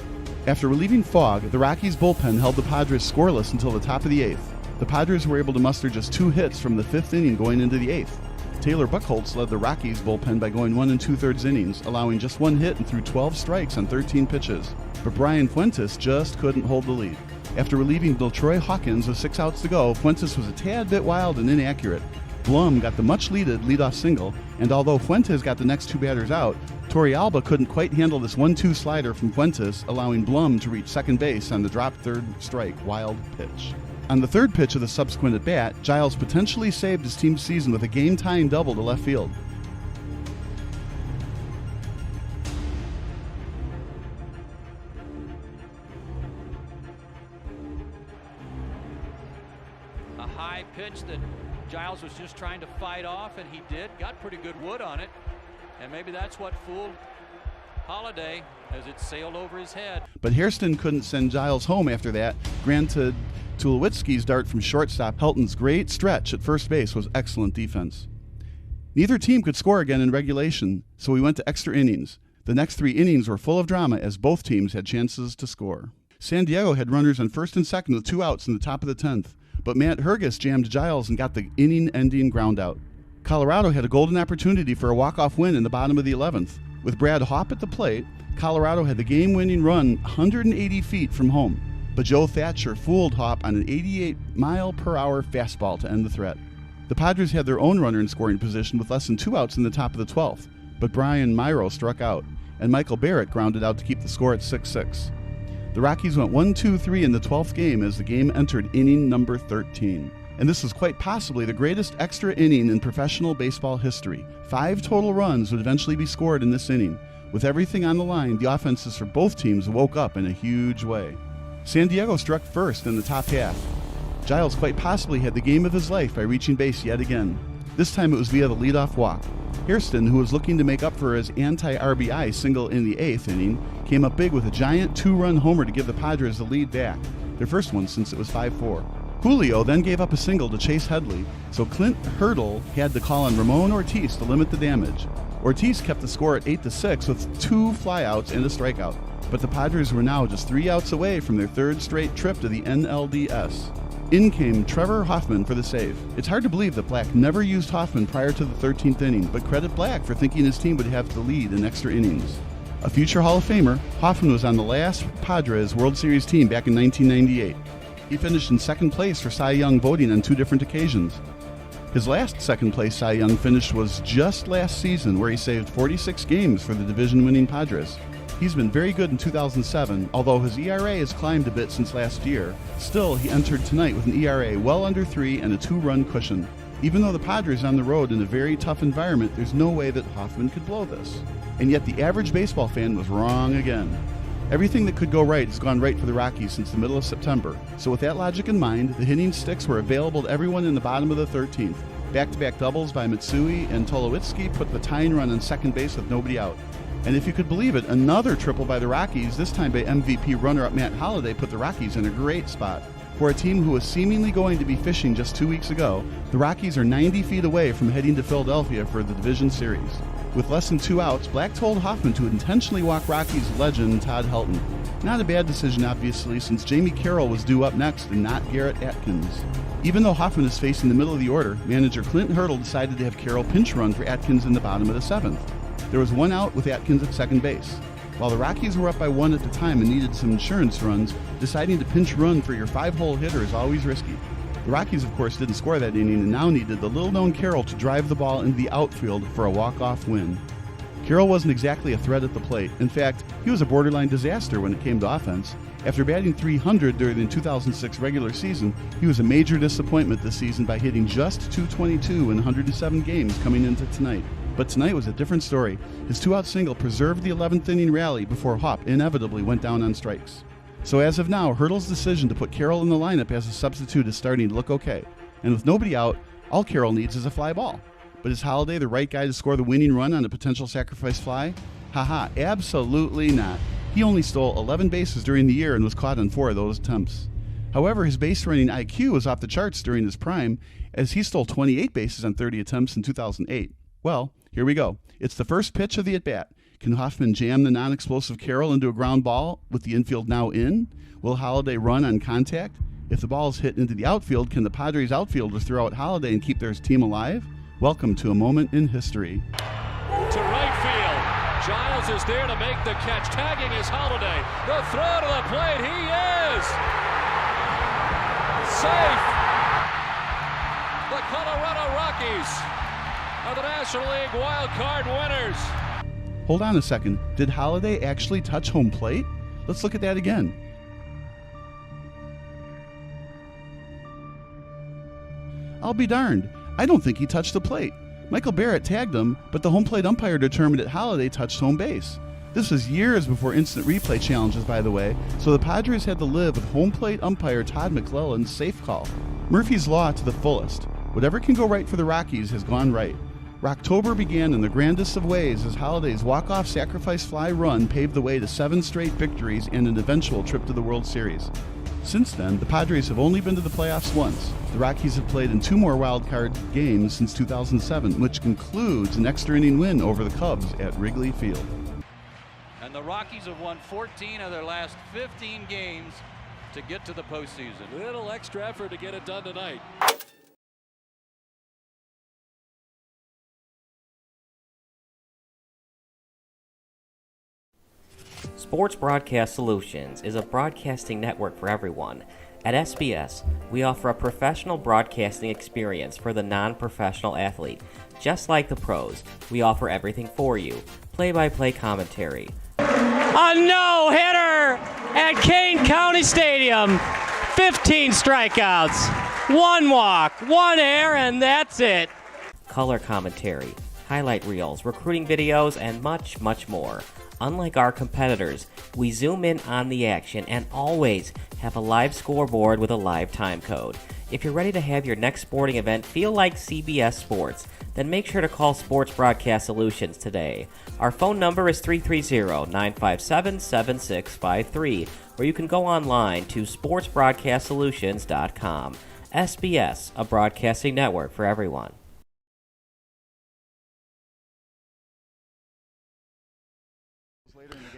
After relieving Fogg, the Rockies bullpen held the Padres scoreless until the top of the 8th. The Padres were able to muster just 2 hits from the 5th inning going into the 8th. Taylor Buchholz led the Rockies bullpen by going 1 2/3 innings, allowing just 1 hit and threw 12 strikes on 13 pitches. But Brian Fuentes just couldn't hold the lead. After relieving Troy Hawkins with 6 outs to go, Fuentes was a tad bit wild and inaccurate. Blum got the much-needed leadoff single, and although Fuentes got the next 2 batters out, Torrealba couldn't quite handle this 1-2 slider from Fuentes, allowing Blum to reach second base on the drop third strike wild pitch. On the 3rd pitch of the subsequent at-bat, Giles potentially saved his team's season with a game-tying double to left field. A high pitch that Giles was just trying to fight off, and he did. Got pretty good wood on it, and maybe that's what fooled Holliday as it sailed over his head. But Hairston couldn't send Giles home after that. Granted, Tulowitzki's dart from shortstop, Helton's great stretch at first base was excellent defense. Neither team could score again in regulation, so we went to extra innings. The next 3 innings were full of drama as both teams had chances to score. San Diego had runners on 1st and 2nd with 2 outs in the top of the 10th, but Matt Herges jammed Giles and got the inning-ending ground out. Colorado had a golden opportunity for a walk-off win in the bottom of the 11th. With Brad Hopp at the plate, Colorado had the game-winning run 180 feet from home. But Joe Thatcher fooled Hopp on an 88-mile-per-hour fastball to end the threat. The Padres had their own runner in scoring position with less than 2 outs in the top of the 12th, but Brian Myro struck out, and Michael Barrett grounded out to keep the score at 6-6. The Rockies went 1-2-3 in the 12th game as the game entered inning number 13. And this was quite possibly the greatest extra inning in professional baseball history. 5 total runs would eventually be scored in this inning. With everything on the line, the offenses for both teams woke up in a huge way. San Diego struck first in the top half. Giles quite possibly had the game of his life by reaching base yet again. This time it was via the leadoff walk. Hairston, who was looking to make up for his anti-RBI single in the 8th inning, came up big with a giant 2-run homer to give the Padres the lead back, their first one since it was 5-4. Julio then gave up a single to Chase Headley, so Clint Hurdle had to call on Ramon Ortiz to limit the damage. Ortiz kept the score at 8-6 with 2 flyouts and a strikeout, but the Padres were now just 3 outs away from their 3rd straight trip to the NLDS. In came Trevor Hoffman for the save. It's hard to believe that Black never used Hoffman prior to the 13th inning, but credit Black for thinking his team would have the lead in extra innings. A future Hall of Famer, Hoffman was on the last Padres World Series team back in 1998. He finished in 2nd place for Cy Young voting on 2 different occasions. His last 2nd place Cy Young finish was just last season, where he saved 46 games for the division-winning Padres. He's been very good in 2007, although his ERA has climbed a bit since last year. Still, he entered tonight with an ERA well under 3 and a 2-run cushion. Even though the Padres are on the road in a very tough environment, there's no way that Hoffman could blow this. And yet the average baseball fan was wrong again. Everything that could go right has gone right for the Rockies since the middle of September. So with that logic in mind, the hitting sticks were available to everyone in the bottom of the 13th. Back-to-back doubles by Mitsui and Tulowitzki put the tying run on second base with nobody out. And if you could believe it, another triple by the Rockies, this time by MVP runner-up Matt Holliday, put the Rockies in a great spot. For a team who was seemingly going to be fishing just 2 weeks ago, the Rockies are 90 feet away from heading to Philadelphia for the division series. With less than 2 outs, Black told Hoffman to intentionally walk Rockies legend Todd Helton. Not a bad decision, obviously, since Jamie Carroll was due up next and not Garrett Atkins. Even though Hoffman is facing the middle of the order, manager Clint Hurdle decided to have Carroll pinch run for Atkins in the bottom of the 7th. There was 1 out with Atkins at second base. While the Rockies were up by 1 at the time and needed some insurance runs, deciding to pinch run for your 5-hole hitter is always risky. The Rockies, of course, didn't score that inning and now needed the little-known Carroll to drive the ball into the outfield for a walk-off win. Carroll wasn't exactly a threat at the plate. In fact, he was a borderline disaster when it came to offense. After batting .300 during the 2006 regular season, he was a major disappointment this season by hitting just .222 in 107 games coming into tonight. But tonight was a different story. His 2-out single preserved the 11th inning rally before Hopp inevitably went down on strikes. So as of now, Hurdle's decision to put Carroll in the lineup as a substitute is starting to look okay. And with nobody out, all Carroll needs is a fly ball. But is Holliday the right guy to score the winning run on a potential sacrifice fly? Haha, absolutely not. He only stole 11 bases during the year and was caught on 4 of those attempts. However, his base running IQ was off the charts during his prime, as he stole 28 bases on 30 attempts in 2008. Well, here we go. It's the first pitch of the at-bat. Can Hoffman jam the non-explosive Carroll into a ground ball with the infield now in? Will Holliday run on contact? If the ball is hit into the outfield, can the Padres outfielders throw out Holliday and keep their team alive? Welcome to a moment in history. To right field. Giles is there to make the catch. Tagging is Holliday. The throw to the plate. He is safe. The Colorado Rockies are the National League Wild Card winners. Hold on a second. Did Holliday actually touch home plate? Let's look at that again. I'll be darned. I don't think he touched the plate. Michael Barrett tagged him, but the home plate umpire determined that Holliday touched home base. This was years before instant replay challenges, by the way, so the Padres had to live with home plate umpire Todd McClellan's safe call. Murphy's Law to the fullest. Whatever can go right for the Rockies has gone right. Rocktober began in the grandest of ways as Holliday's walk-off sacrifice fly run paved the way to 7 straight victories and an eventual trip to the World Series. Since then, the Padres have only been to the playoffs once. The Rockies have played in 2 more wild-card games since 2007, which concludes an extra-inning win over the Cubs at Wrigley Field. And the Rockies have won 14 of their last 15 games to get to the postseason. Little extra effort to get it done tonight. Sports Broadcast Solutions is a broadcasting network for everyone. At SBS, we offer a professional broadcasting experience for the non-professional athlete. Just like the pros, we offer everything for you. Play-by-play commentary. A no-hitter at Kane County Stadium. 15 strikeouts, 1 walk, 1 error, and that's it. Color commentary, highlight reels, recruiting videos, and much, much more. Unlike our competitors, we zoom in on the action and always have a live scoreboard with a live time code. If you're ready to have your next sporting event feel like CBS Sports, then make sure to call Sports Broadcast Solutions today. Our phone number is 330-957-7653, or you can go online to sportsbroadcastsolutions.com. SBS, a broadcasting network for everyone.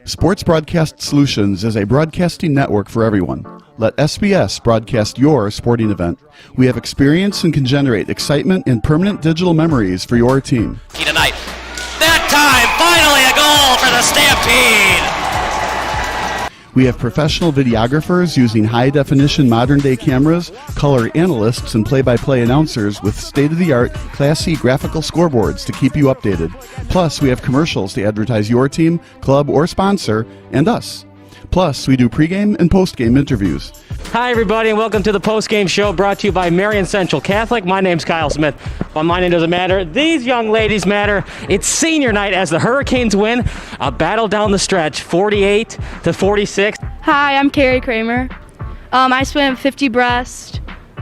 Sports Broadcast Solutions is a broadcasting network for everyone. Let SBS broadcast your sporting event. We have experience and can generate excitement and permanent digital memories for your team. Tonight, that time, finally a goal for the Stampede! We have professional videographers using high-definition modern-day cameras, color analysts, and play-by-play announcers with state-of-the-art, classy graphical scoreboards to keep you updated. Plus, we have commercials to advertise your team, club, or sponsor, and us. Plus, we do pregame and postgame interviews. Hi, everybody, and welcome to the postgame show brought to you by Marion Central Catholic. My name's Kyle Smith, but my name doesn't matter. These young ladies matter. It's senior night as the Hurricanes win a battle down the stretch, 48-46. Hi, I'm Carrie Kramer. I swim 50 breast,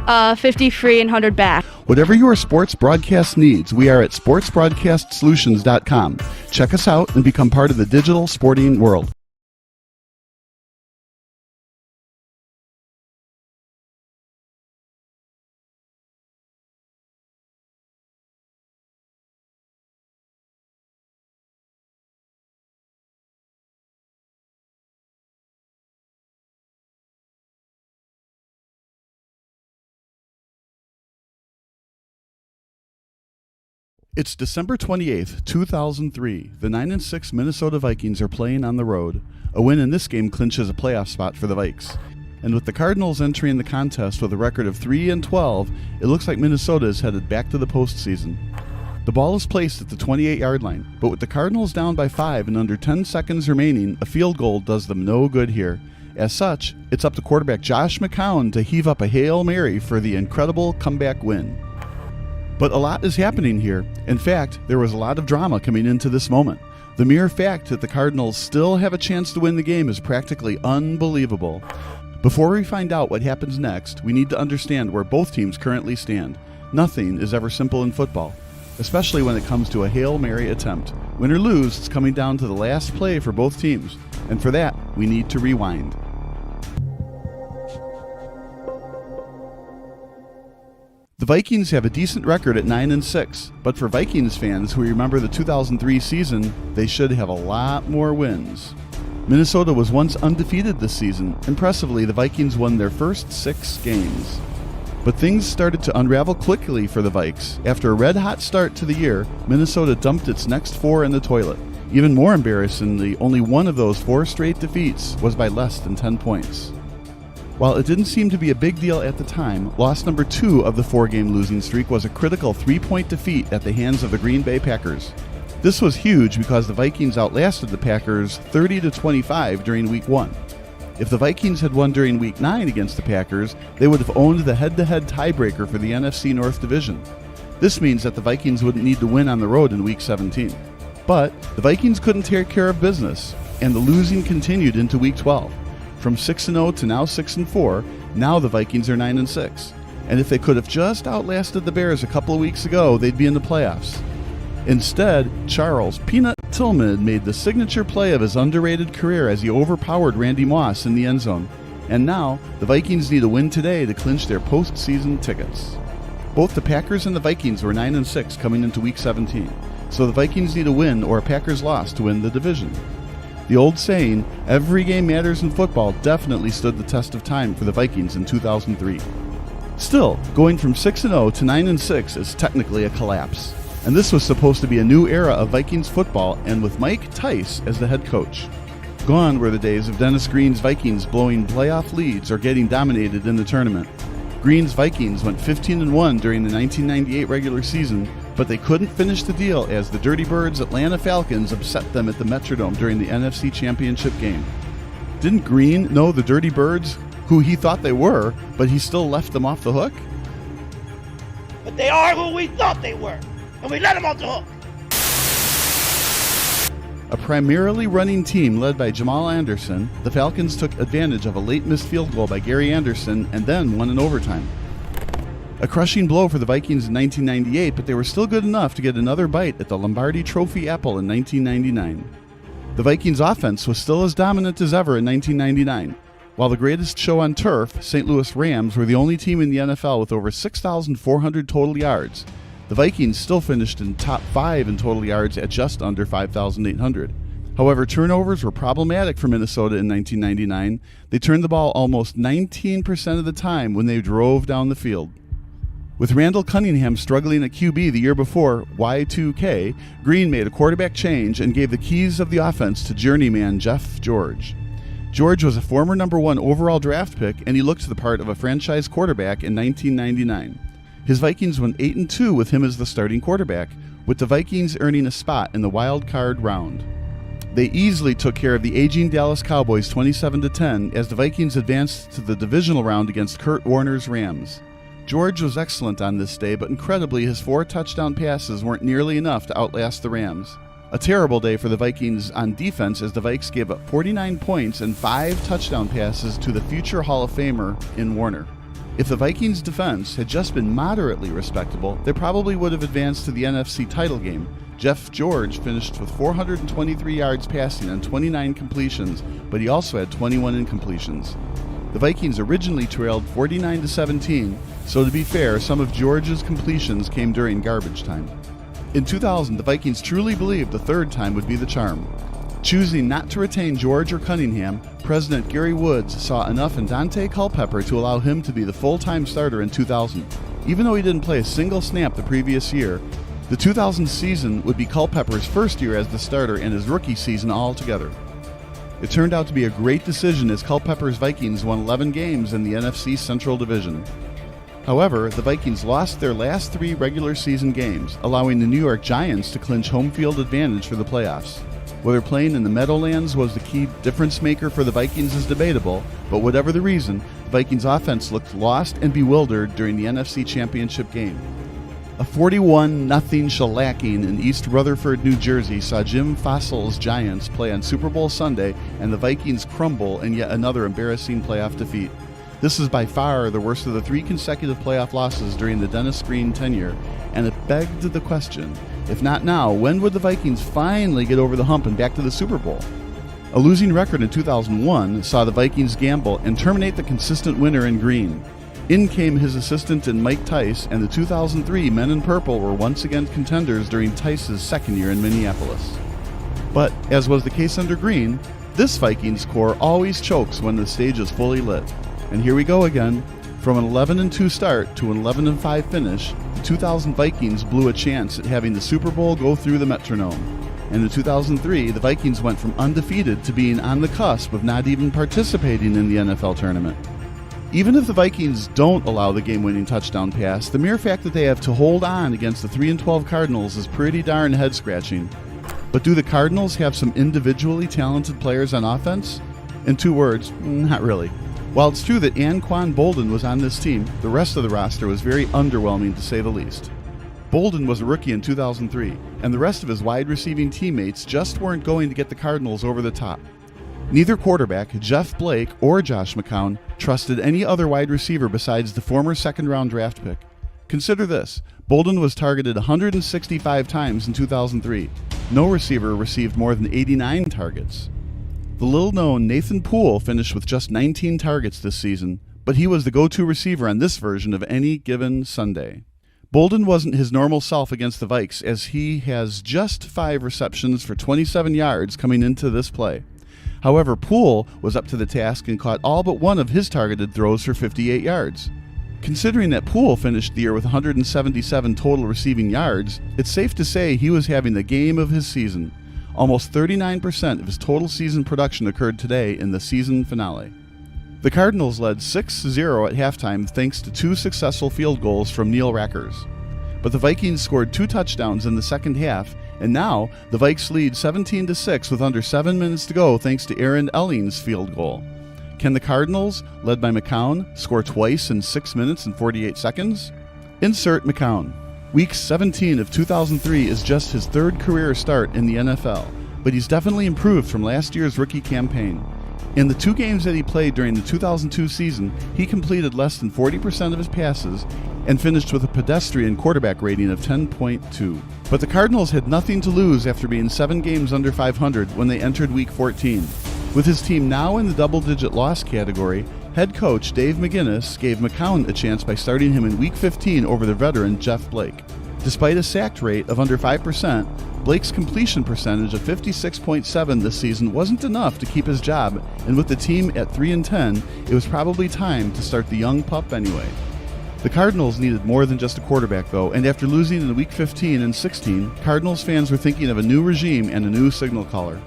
50 free, and 100 back. Whatever your sports broadcast needs, we are at sportsbroadcastsolutions.com. Check us out and become part of the digital sporting world. It's December 28th, 2003. The 9-6 Minnesota Vikings are playing on the road. A win in this game clinches a playoff spot for the Vikes. And with the Cardinals entering the contest with a record of 3-12, it looks like Minnesota is headed back to the postseason. The ball is placed at the 28-yard line, but with the Cardinals down by 5 and under 10 seconds remaining, a field goal does them no good here. As such, it's up to quarterback Josh McCown to heave up a Hail Mary for the incredible comeback win. But a lot is happening here. In fact, there was a lot of drama coming into this moment. The mere fact that the Cardinals still have a chance to win the game is practically unbelievable. Before we find out what happens next, we need to understand where both teams currently stand. Nothing is ever simple in football, especially when it comes to a Hail Mary attempt. Win or lose, it's coming down to the last play for both teams. And for that, we need to rewind. The Vikings have a decent record at 9-6, but for Vikings fans who remember the 2003 season, they should have a lot more wins. Minnesota was once undefeated this season. Impressively, the Vikings won their first 6 games. But things started to unravel quickly for the Vikes. After a red-hot start to the year, Minnesota dumped its next 4 in the toilet. Even more embarrassingly, only one of those 4 straight defeats was by less than 10 points. While it didn't seem to be a big deal at the time, loss number 2 of the 4-game losing streak was a critical 3-point defeat at the hands of the Green Bay Packers. This was huge because the Vikings outlasted the Packers 30-25 during Week 1. If the Vikings had won during Week 9 against the Packers, they would have owned the head-to-head tiebreaker for the NFC North Division. This means that the Vikings wouldn't need to win on the road in Week 17. But the Vikings couldn't take care of business, and the losing continued into Week 12. From 6-0 to now 6-4, now the Vikings are 9-6. And if they could have just outlasted the Bears a couple of weeks ago, they'd be in the playoffs. Instead, Charles Peanut Tillman made the signature play of his underrated career as he overpowered Randy Moss in the end zone. And now, the Vikings need a win today to clinch their postseason tickets. Both the Packers and the Vikings were 9-6 coming into Week 17, so the Vikings need a win or a Packers loss to win the division. The old saying, every game matters in football, definitely stood the test of time for the Vikings in 2003. Still, going from 6-0 to 9-6 is technically a collapse. And this was supposed to be a new era of Vikings football, and with Mike Tice as the head coach. Gone were the days of Dennis Green's Vikings blowing playoff leads or getting dominated in the tournament. Green's Vikings went 15-1 during the 1998 regular season, but they couldn't finish the deal as the Dirty Birds Atlanta Falcons upset them at the Metrodome during the NFC Championship game. Didn't Green know the Dirty Birds, who he thought they were, but he still left them off the hook? But they are who we thought they were, and we let them off the hook. A primarily running team led by Jamal Anderson, the Falcons took advantage of a late missed field goal by Gary Anderson and then won in overtime. A crushing blow for the Vikings in 1998, but they were still good enough to get another bite at the Lombardi Trophy apple in 1999. The Vikings offense was still as dominant as ever in 1999. While the greatest show on turf, St. Louis Rams, were the only team in the NFL with over 6,400 total yards. The Vikings still finished in top 5 in total yards at just under 5,800. However, turnovers were problematic for Minnesota in 1999. They turned the ball almost 19% of the time when they drove down the field. With Randall Cunningham struggling at QB the year before, Y2K, Green made a quarterback change and gave the keys of the offense to journeyman Jeff George. George was a former number 1 overall draft pick, and he looked the part of a franchise quarterback in 1999. His Vikings went 8-2 with him as the starting quarterback, with the Vikings earning a spot in the wild card round. They easily took care of the aging Dallas Cowboys 27-10 as the Vikings advanced to the divisional round against Kurt Warner's Rams. George was excellent on this day, but incredibly his 4 touchdown passes weren't nearly enough to outlast the Rams. A terrible day for the Vikings on defense as the Vikes gave up 49 points and 5 touchdown passes to the future Hall of Famer in Warner. If the Vikings' defense had just been moderately respectable, they probably would have advanced to the NFC title game. Jeff George finished with 423 yards passing and 29 completions, but he also had 21 incompletions. The Vikings originally trailed 49-17, so to be fair, some of George's completions came during garbage time. In 2000, the Vikings truly believed the third time would be the charm. Choosing not to retain George or Cunningham, President Gary Woods saw enough in Dante Culpepper to allow him to be the full-time starter in 2000. Even though he didn't play a single snap the previous year, the 2000 season would be Culpepper's first year as the starter and his rookie season altogether. It turned out to be a great decision as Culpepper's Vikings won 11 games in the NFC Central Division. However, the Vikings lost their last 3 regular season games, allowing the New York Giants to clinch home field advantage for the playoffs. Whether playing in the Meadowlands was the key difference maker for the Vikings is debatable, but whatever the reason, the Vikings offense looked lost and bewildered during the NFC Championship game. A 41-0 shellacking in East Rutherford, New Jersey saw Jim Fossil's Giants play on Super Bowl Sunday and the Vikings crumble in yet another embarrassing playoff defeat. This is by far the worst of the 3 consecutive playoff losses during the Dennis Green tenure, and it begged the question, if not now, when would the Vikings finally get over the hump and back to the Super Bowl? A losing record in 2001 saw the Vikings gamble and terminate the consistent winner in Green. In came his assistant in Mike Tice, and the 2003 Men in Purple were once again contenders during Tice's second year in Minneapolis. But, as was the case under Green, this Vikings core always chokes when the stage is fully lit. And here we go again. From an 11-2 start to an 11-5 finish, the 2000 Vikings blew a chance at having the Super Bowl go through the Metronome. And in 2003, the Vikings went from undefeated to being on the cusp of not even participating in the NFL tournament. Even if the Vikings don't allow the game-winning touchdown pass, the mere fact that they have to hold on against the 3-12 Cardinals is pretty darn head-scratching. But do the Cardinals have some individually talented players on offense? In 2 words, not really. While it's true that Anquan Boldin was on this team, the rest of the roster was very underwhelming to say the least. Boldin was a rookie in 2003, and the rest of his wide receiving teammates just weren't going to get the Cardinals over the top. Neither quarterback, Jeff Blake or Josh McCown, trusted any other wide receiver besides the former second-round draft pick. Consider this, Boldin was targeted 165 times in 2003. No receiver received more than 89 targets. The little-known Nathan Poole finished with just 19 targets this season, but he was the go-to receiver on this version of any given Sunday. Boldin wasn't his normal self against the Vikes, as he has just 5 receptions for 27 yards coming into this play. However, Poole was up to the task and caught all but one of his targeted throws for 58 yards. Considering that Poole finished the year with 177 total receiving yards, it's safe to say he was having the game of his season. Almost 39% of his total season production occurred today in the season finale. The Cardinals led 6-0 at halftime thanks to 2 successful field goals from Neil Rackers. But the Vikings scored 2 touchdowns in the second half, and now the Vikes lead 17-6 with under 7 minutes to go thanks to Aaron Elling's field goal. Can the Cardinals, led by McCown, score twice in 6 minutes and 48 seconds? Insert McCown. Week 17 of 2003 is just his 3rd career start in the NFL, but he's definitely improved from last year's rookie campaign. In the 2 games that he played during the 2002 season, he completed less than 40% of his passes and finished with a pedestrian quarterback rating of 10.2. But the Cardinals had nothing to lose after being 7 games under 500 when they entered Week 14. With his team now in the double-digit loss category, head coach Dave McGinnis gave McCown a chance by starting him in Week 15 over the veteran Jeff Blake. Despite a sack rate of under 5%, Blake's completion percentage of 56.7 this season wasn't enough to keep his job, and with the team at 3-10, it was probably time to start the young pup anyway. The Cardinals needed more than just a quarterback, though, and after losing in Week 15 and 16, Cardinals fans were thinking of a new regime and a new signal caller.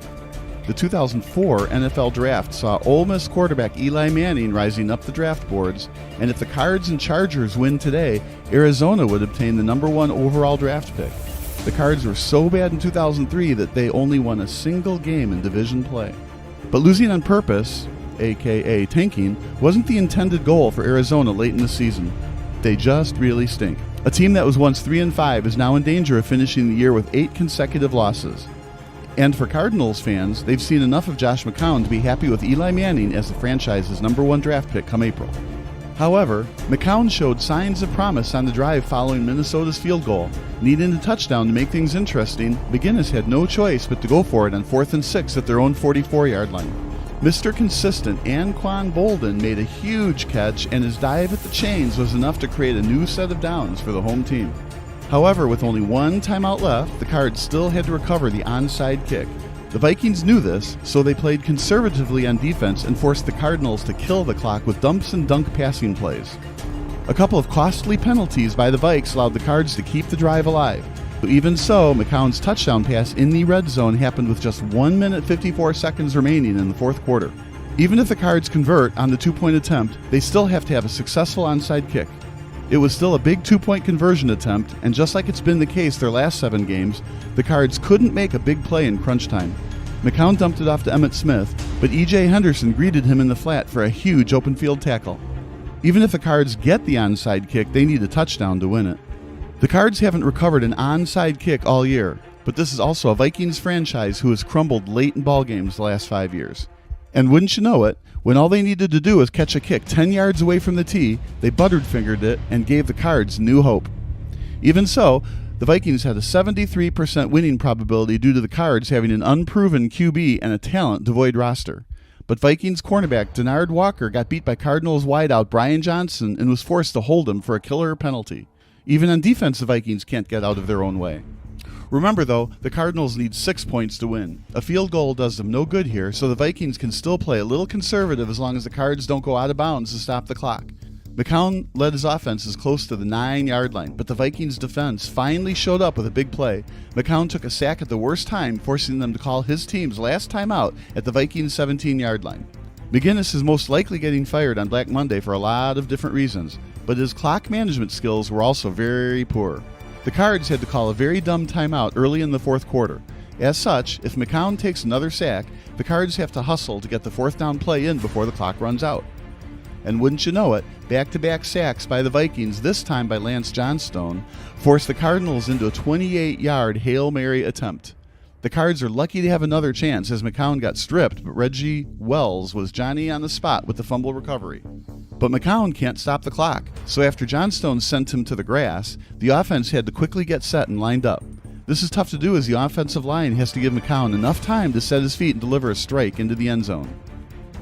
The 2004 NFL Draft saw Ole Miss quarterback Eli Manning rising up the draft boards, and if the Cards and Chargers win today, Arizona would obtain the number 1 overall draft pick. The Cards were so bad in 2003 that they only won a single game in division play. But losing on purpose, aka tanking, wasn't the intended goal for Arizona late in the season. They just really stink. A team that was once 3-5 is now in danger of finishing the year with 8 consecutive losses. And for Cardinals fans, they've seen enough of Josh McCown to be happy with Eli Manning as the franchise's number 1 draft pick come April. However, McCown showed signs of promise on the drive following Minnesota's field goal. Needing a touchdown to make things interesting, McGinnis had no choice but to go for it on 4th and 6 at their own 44-yard line. Mr. Consistent Anquan Bolden made a huge catch, and his dive at the chains was enough to create a new set of downs for the home team. However, with only 1 timeout left, the Cards still had to recover the onside kick. The Vikings knew this, so they played conservatively on defense and forced the Cardinals to kill the clock with dumps and dunk passing plays. A couple of costly penalties by the Vikes allowed the Cards to keep the drive alive. Even so, McCown's touchdown pass in the red zone happened with just 1 minute 54 seconds remaining in the 4th quarter. Even if the Cards convert on the 2-point attempt, they still have to have a successful onside kick. It was still a big 2-point conversion attempt, and just like it's been the case their last 7 games, the Cards couldn't make a big play in crunch time. McCown dumped it off to Emmitt Smith, but E.J. Henderson greeted him in the flat for a huge open field tackle. Even if the Cards get the onside kick, they need a touchdown to win it. The Cards haven't recovered an onside kick all year, but this is also a Vikings franchise who has crumbled late in ball games the last 5 years. And wouldn't you know it, when all they needed to do was catch a kick 10 yards away from the tee, they buttered-fingered it and gave the Cards new hope. Even so, the Vikings had a 73% winning probability due to the Cards having an unproven QB and a talent-devoid roster. But Vikings cornerback Denard Walker got beat by Cardinals wideout Brian Johnson and was forced to hold him for a killer penalty. Even on defense, the Vikings can't get out of their own way. Remember, though, the Cardinals need 6 points to win. A field goal does them no good here, so the Vikings can still play a little conservative as long as the Cards don't go out of bounds to stop the clock. McCown led his offenses close to the 9-yard line, but the Vikings' defense finally showed up with a big play. McCown took a sack at the worst time, forcing them to call his team's last timeout at the Vikings' 17-yard line. McGinnis is most likely getting fired on Black Monday for a lot of different reasons, but his clock management skills were also very poor. The Cards had to call a very dumb timeout early in the 4th quarter. As such, if McCown takes another sack, the Cards have to hustle to get the 4th down play in before the clock runs out. And wouldn't you know it, back-to-back sacks by the Vikings, this time by Lance Johnstone, forced the Cardinals into a 28-yard Hail Mary attempt. The Cards are lucky to have another chance as McCown got stripped, but Reggie Wells was Johnny on the spot with the fumble recovery. But McCown can't stop the clock, so after Johnstone sent him to the grass, the offense had to quickly get set and lined up. This is tough to do as the offensive line has to give McCown enough time to set his feet and deliver a strike into the end zone.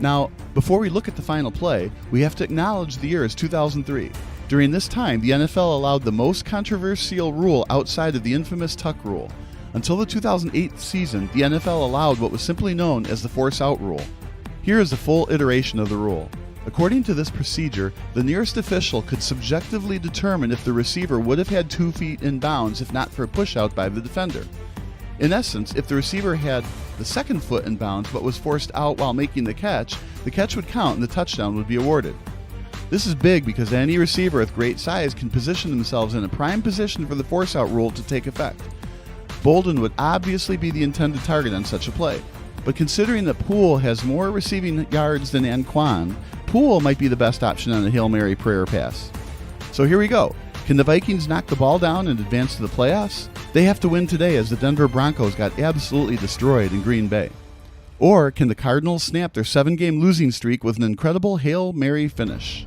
Now, before we look at the final play, we have to acknowledge the year is 2003. During this time, the NFL allowed the most controversial rule outside of the infamous tuck rule. Until the 2008 season, the NFL allowed what was simply known as the force-out rule. Here is a full iteration of the rule. According to this procedure, the nearest official could subjectively determine if the receiver would have had 2 feet in bounds if not for a push-out by the defender. In essence, if the receiver had the second foot in bounds but was forced out while making the catch would count and the touchdown would be awarded. This is big because any receiver with great size can position themselves in a prime position for the force-out rule to take effect. Bolden would obviously be the intended target on such a play, but considering that Poole has more receiving yards than Anquan, Poole might be the best option on a Hail Mary prayer pass. So here we go. Can the Vikings knock the ball down and advance to the playoffs? They have to win today as the Denver Broncos got absolutely destroyed in Green Bay. Or can the Cardinals snap their 7-game losing streak with an incredible Hail Mary finish?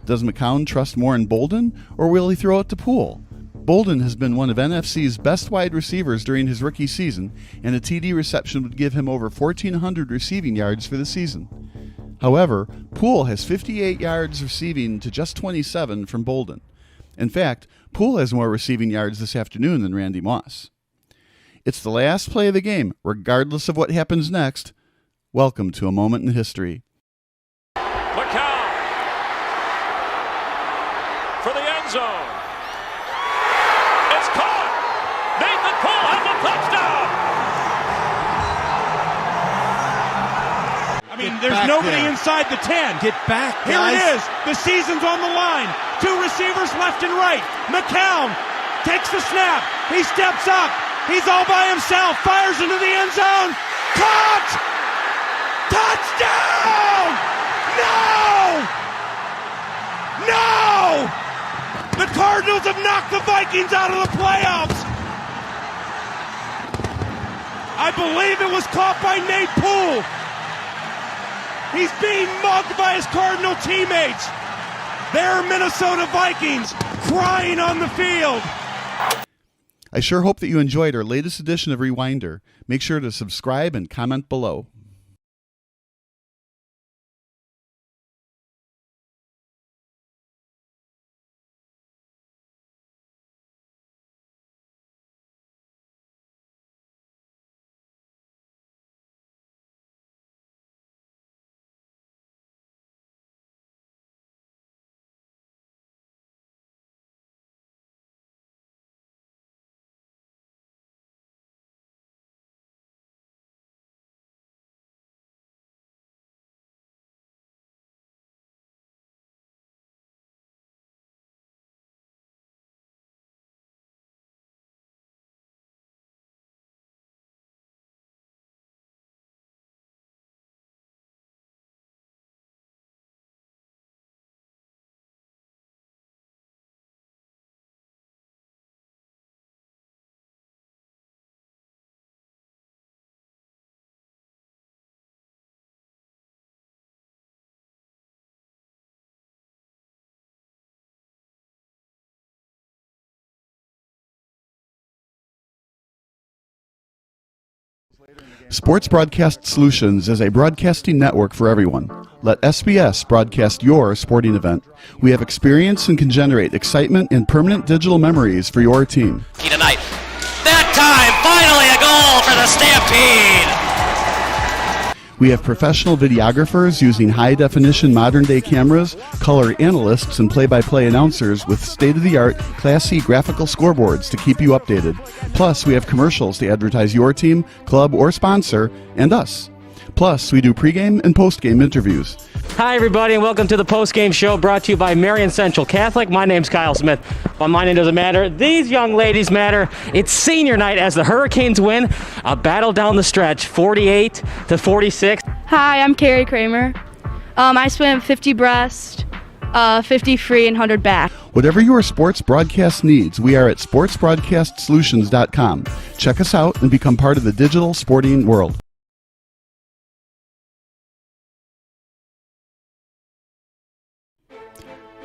Does McCown trust more in Bolden, or will he throw it to Poole? Bolden has been one of NFC's best wide receivers during his rookie season, and a TD reception would give him over 1,400 receiving yards for the season. However, Poole has 58 yards receiving to just 27 from Bolden. In fact, Poole has more receiving yards this afternoon than Randy Moss. It's the last play of the game, regardless of what happens next. Welcome to a moment in history. McCown for the end zone. It's caught. Nathan Poole has a touchdown. I mean, there's nobody inside the 10. Get back, guys. Here it is. The season's on the line. 2 receivers left and right. McCown takes the snap. He steps up. He's all by himself. Fires into the end zone. Caught! Touchdown! No! No! The Cardinals have knocked the Vikings out of the playoffs. I believe it was caught by Nate Poole. He's being mugged by his Cardinal teammates. They're Minnesota Vikings crying on the field. I sure hope that you enjoyed our latest edition of Rewinder. Make sure to subscribe and comment below. Sports Broadcast Solutions is a broadcasting network for everyone. Let SBS broadcast your sporting event. We have experience and can generate excitement and permanent digital memories for your team. Tonight. That time, finally a goal for the Stampede! We have professional videographers using high-definition modern-day cameras, color analysts, and play-by-play announcers with state-of-the-art, classy graphical scoreboards to keep you updated. Plus, we have commercials to advertise your team, club, or sponsor, and us. Plus, we do pregame and postgame interviews. Hi, everybody, and welcome to the postgame show brought to you by Marion Central Catholic. My name's Kyle Smith, but my name doesn't matter. These young ladies matter. It's senior night as the Hurricanes win a battle down the stretch, 48-46. Hi, I'm Carrie Kramer. I swim 50 breast, 50 free, and 100 back. Whatever your sports broadcast needs, we are at sportsbroadcastsolutions.com. Check us out and become part of the digital sporting world.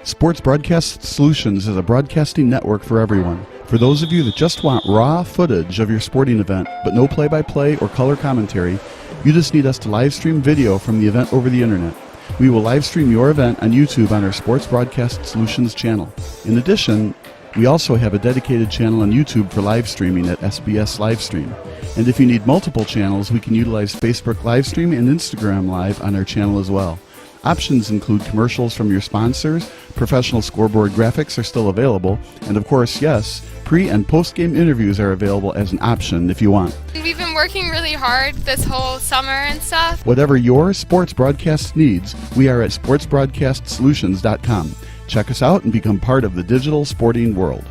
Sports Broadcast Solutions is a broadcasting network for everyone. For those of you that just want raw footage of your sporting event, but no play-by-play or color commentary, you just need us to live stream video from the event over the internet. We will live stream your event on YouTube on our Sports Broadcast Solutions channel. In addition, we also have a dedicated channel on YouTube for live streaming at SBS Livestream. And if you need multiple channels, we can utilize Facebook Livestream and Instagram Live on our channel as well. Options include commercials from your sponsors, professional scoreboard graphics are still available, and of course, yes, pre- and post-game interviews are available as an option if you want. We've been working really hard this whole summer and stuff. Whatever your sports broadcast needs, we are at sportsbroadcastsolutions.com. Check us out and become part of the digital sporting world.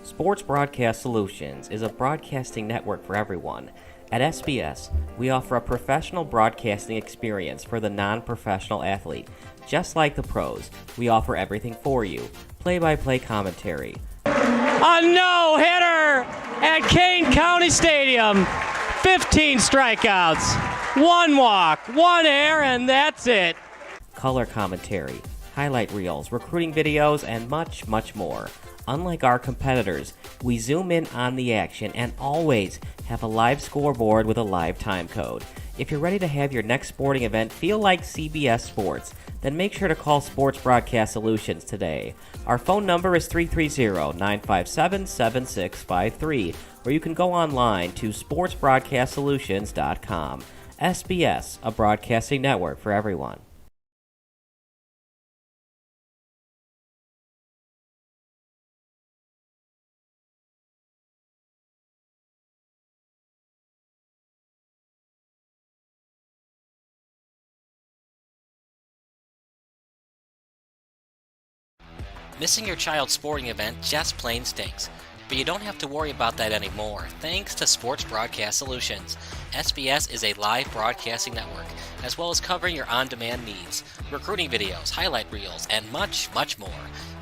Sports Broadcast Solutions is a broadcasting network for everyone. At SBS, we offer a professional broadcasting experience for the non-professional athlete. Just like the pros, we offer everything for you. Play-by-play commentary. A no-hitter at Kane County Stadium. 15 strikeouts, 1 walk, 1 error, and that's it. Color commentary, highlight reels, recruiting videos, and much, much more. Unlike our competitors, we zoom in on the action and always have a live scoreboard with a live time code. If you're ready to have your next sporting event feel like CBS Sports, then make sure to call Sports Broadcast Solutions today. Our phone number is 330-957-7653, or you can go online to sportsbroadcastsolutions.com. SBS, a broadcasting network for everyone. Missing your child's sporting event just plain stinks. But you don't have to worry about that anymore, thanks to Sports Broadcast Solutions. SBS is a live broadcasting network, as well as covering your on-demand needs, recruiting videos, highlight reels, and much, much more.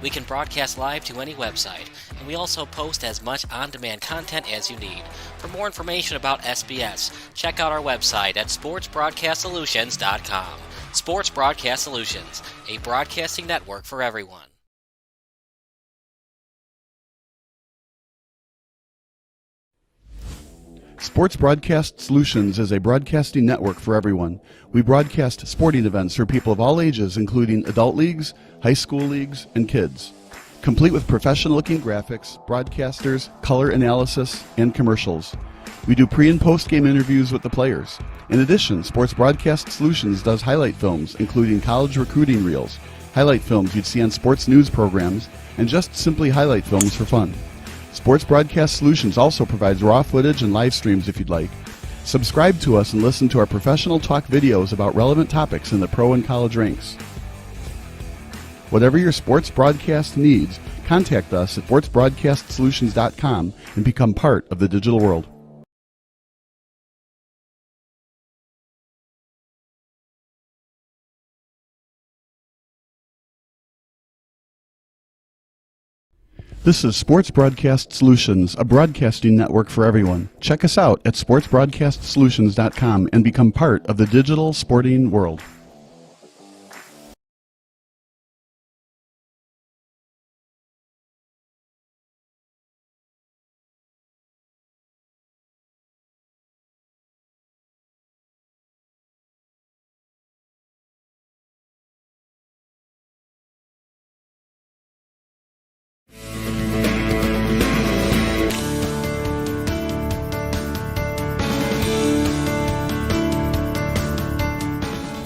We can broadcast live to any website, and we also post as much on-demand content as you need. For more information about SBS, check out our website at sportsbroadcastsolutions.com. Sports Broadcast Solutions, a broadcasting network for everyone. Sports Broadcast Solutions is a broadcasting network for everyone. We broadcast sporting events for people of all ages, including adult leagues, high school leagues, and kids. Complete with professional-looking graphics, broadcasters, color analysis, and commercials. We do pre- and post-game interviews with the players. In addition, Sports Broadcast Solutions does highlight films, including college recruiting reels, highlight films you'd see on sports news programs, and just simply highlight films for fun. Sports Broadcast Solutions also provides raw footage and live streams if you'd like. Subscribe to us and listen to our professional talk videos about relevant topics in the pro and college ranks. Whatever your sports broadcast needs, contact us at sportsbroadcastsolutions.com and become part of the digital world. This is Sports Broadcast Solutions, a broadcasting network for everyone. Check us out at sportsbroadcastsolutions.com and become part of the digital sporting world.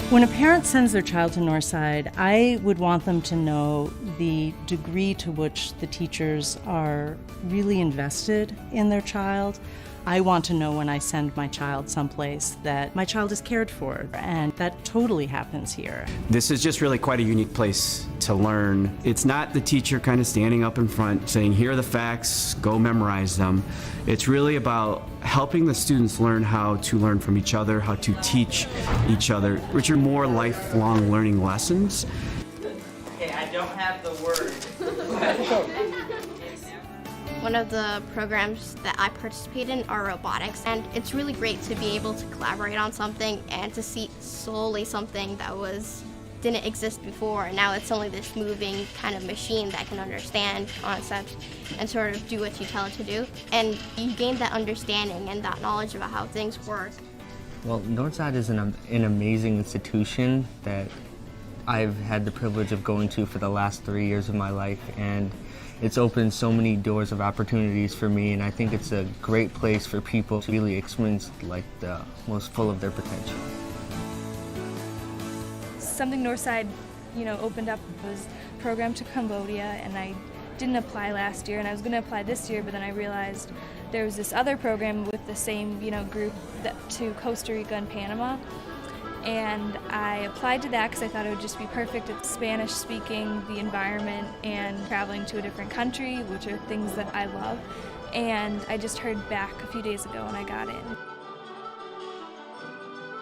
When a parent sends their child to Northside, I would want them to know the degree to which the teachers are really invested in their child. I want to know when I send my child someplace that my child is cared for, and that totally happens here. This is just really quite a unique place to learn. It's not the teacher kind of standing up in front saying, here are the facts, go memorize them. It's really about helping the students learn how to learn from each other, how to teach each other, which are more lifelong learning lessons. Okay, I don't have the word. One of the programs that I participate in are robotics, and it's really great to be able to collaborate on something and to see solely something that didn't exist before, and now it's only this moving kind of machine that can understand concepts and sort of do what you tell it to do. And you gain that understanding and that knowledge about how things work. Well, Northside is an amazing institution that I've had the privilege of going to for the last 3 years of my life, and it's opened so many doors of opportunities for me, and I think it's a great place for people to really experience like the most full of their potential. Something Northside, opened up was a program to Cambodia, and I didn't apply last year, and I was going to apply this year, but then I realized there was this other program with the same, group to Costa Rica and Panama. And I applied to that because I thought it would just be perfect. It's Spanish speaking, the environment, and traveling to a different country, which are things that I love. And I just heard back a few days ago and I got in.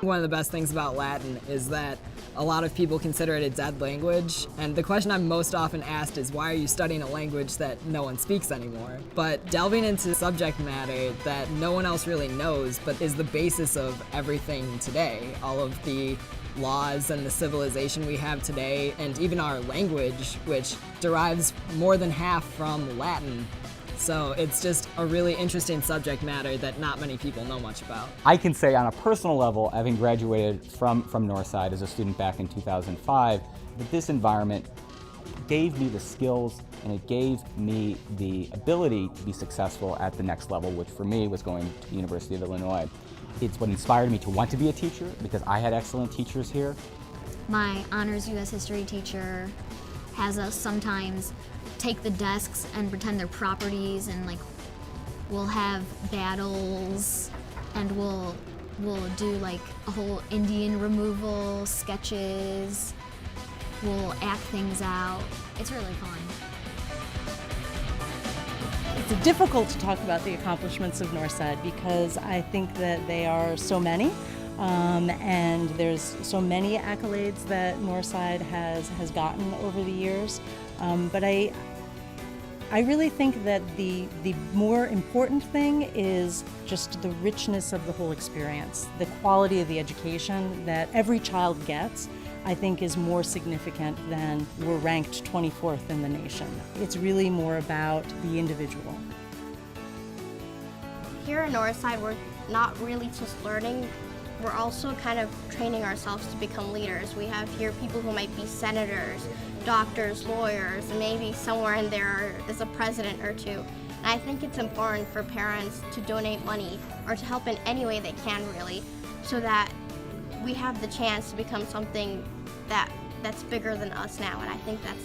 One of the best things about Latin is that a lot of people consider it a dead language, and the question I'm most often asked is, why are you studying a language that no one speaks anymore? But delving into subject matter that no one else really knows but is the basis of everything today, all of the laws and the civilization we have today, and even our language, which derives more than half from Latin. So it's just a really interesting subject matter that not many people know much about. I can say on a personal level, having graduated from Northside as a student back in 2005, that this environment gave me the skills and it gave me the ability to be successful at the next level, which for me was going to the University of Illinois. It's what inspired me to want to be a teacher because I had excellent teachers here. My honors U.S. history teacher has us sometimes take the desks and pretend they're properties, and we'll have battles, and we'll do like a whole Indian removal sketches. We'll act things out. It's really fun. It's difficult to talk about the accomplishments of Northside because I think that they are so many. And there's so many accolades that Northside has gotten over the years. But I really think that the more important thing is just the richness of the whole experience. The quality of the education that every child gets, I think, is more significant than we're ranked 24th in the nation. It's really more about the individual. Here at Northside, we're not really just learning, we're also kind of training ourselves to become leaders. We have here people who might be senators, doctors, lawyers, and maybe somewhere in there is a president or two. And I think it's important for parents to donate money or to help in any way they can, really, so that we have the chance to become something that's bigger than us now. And I think that's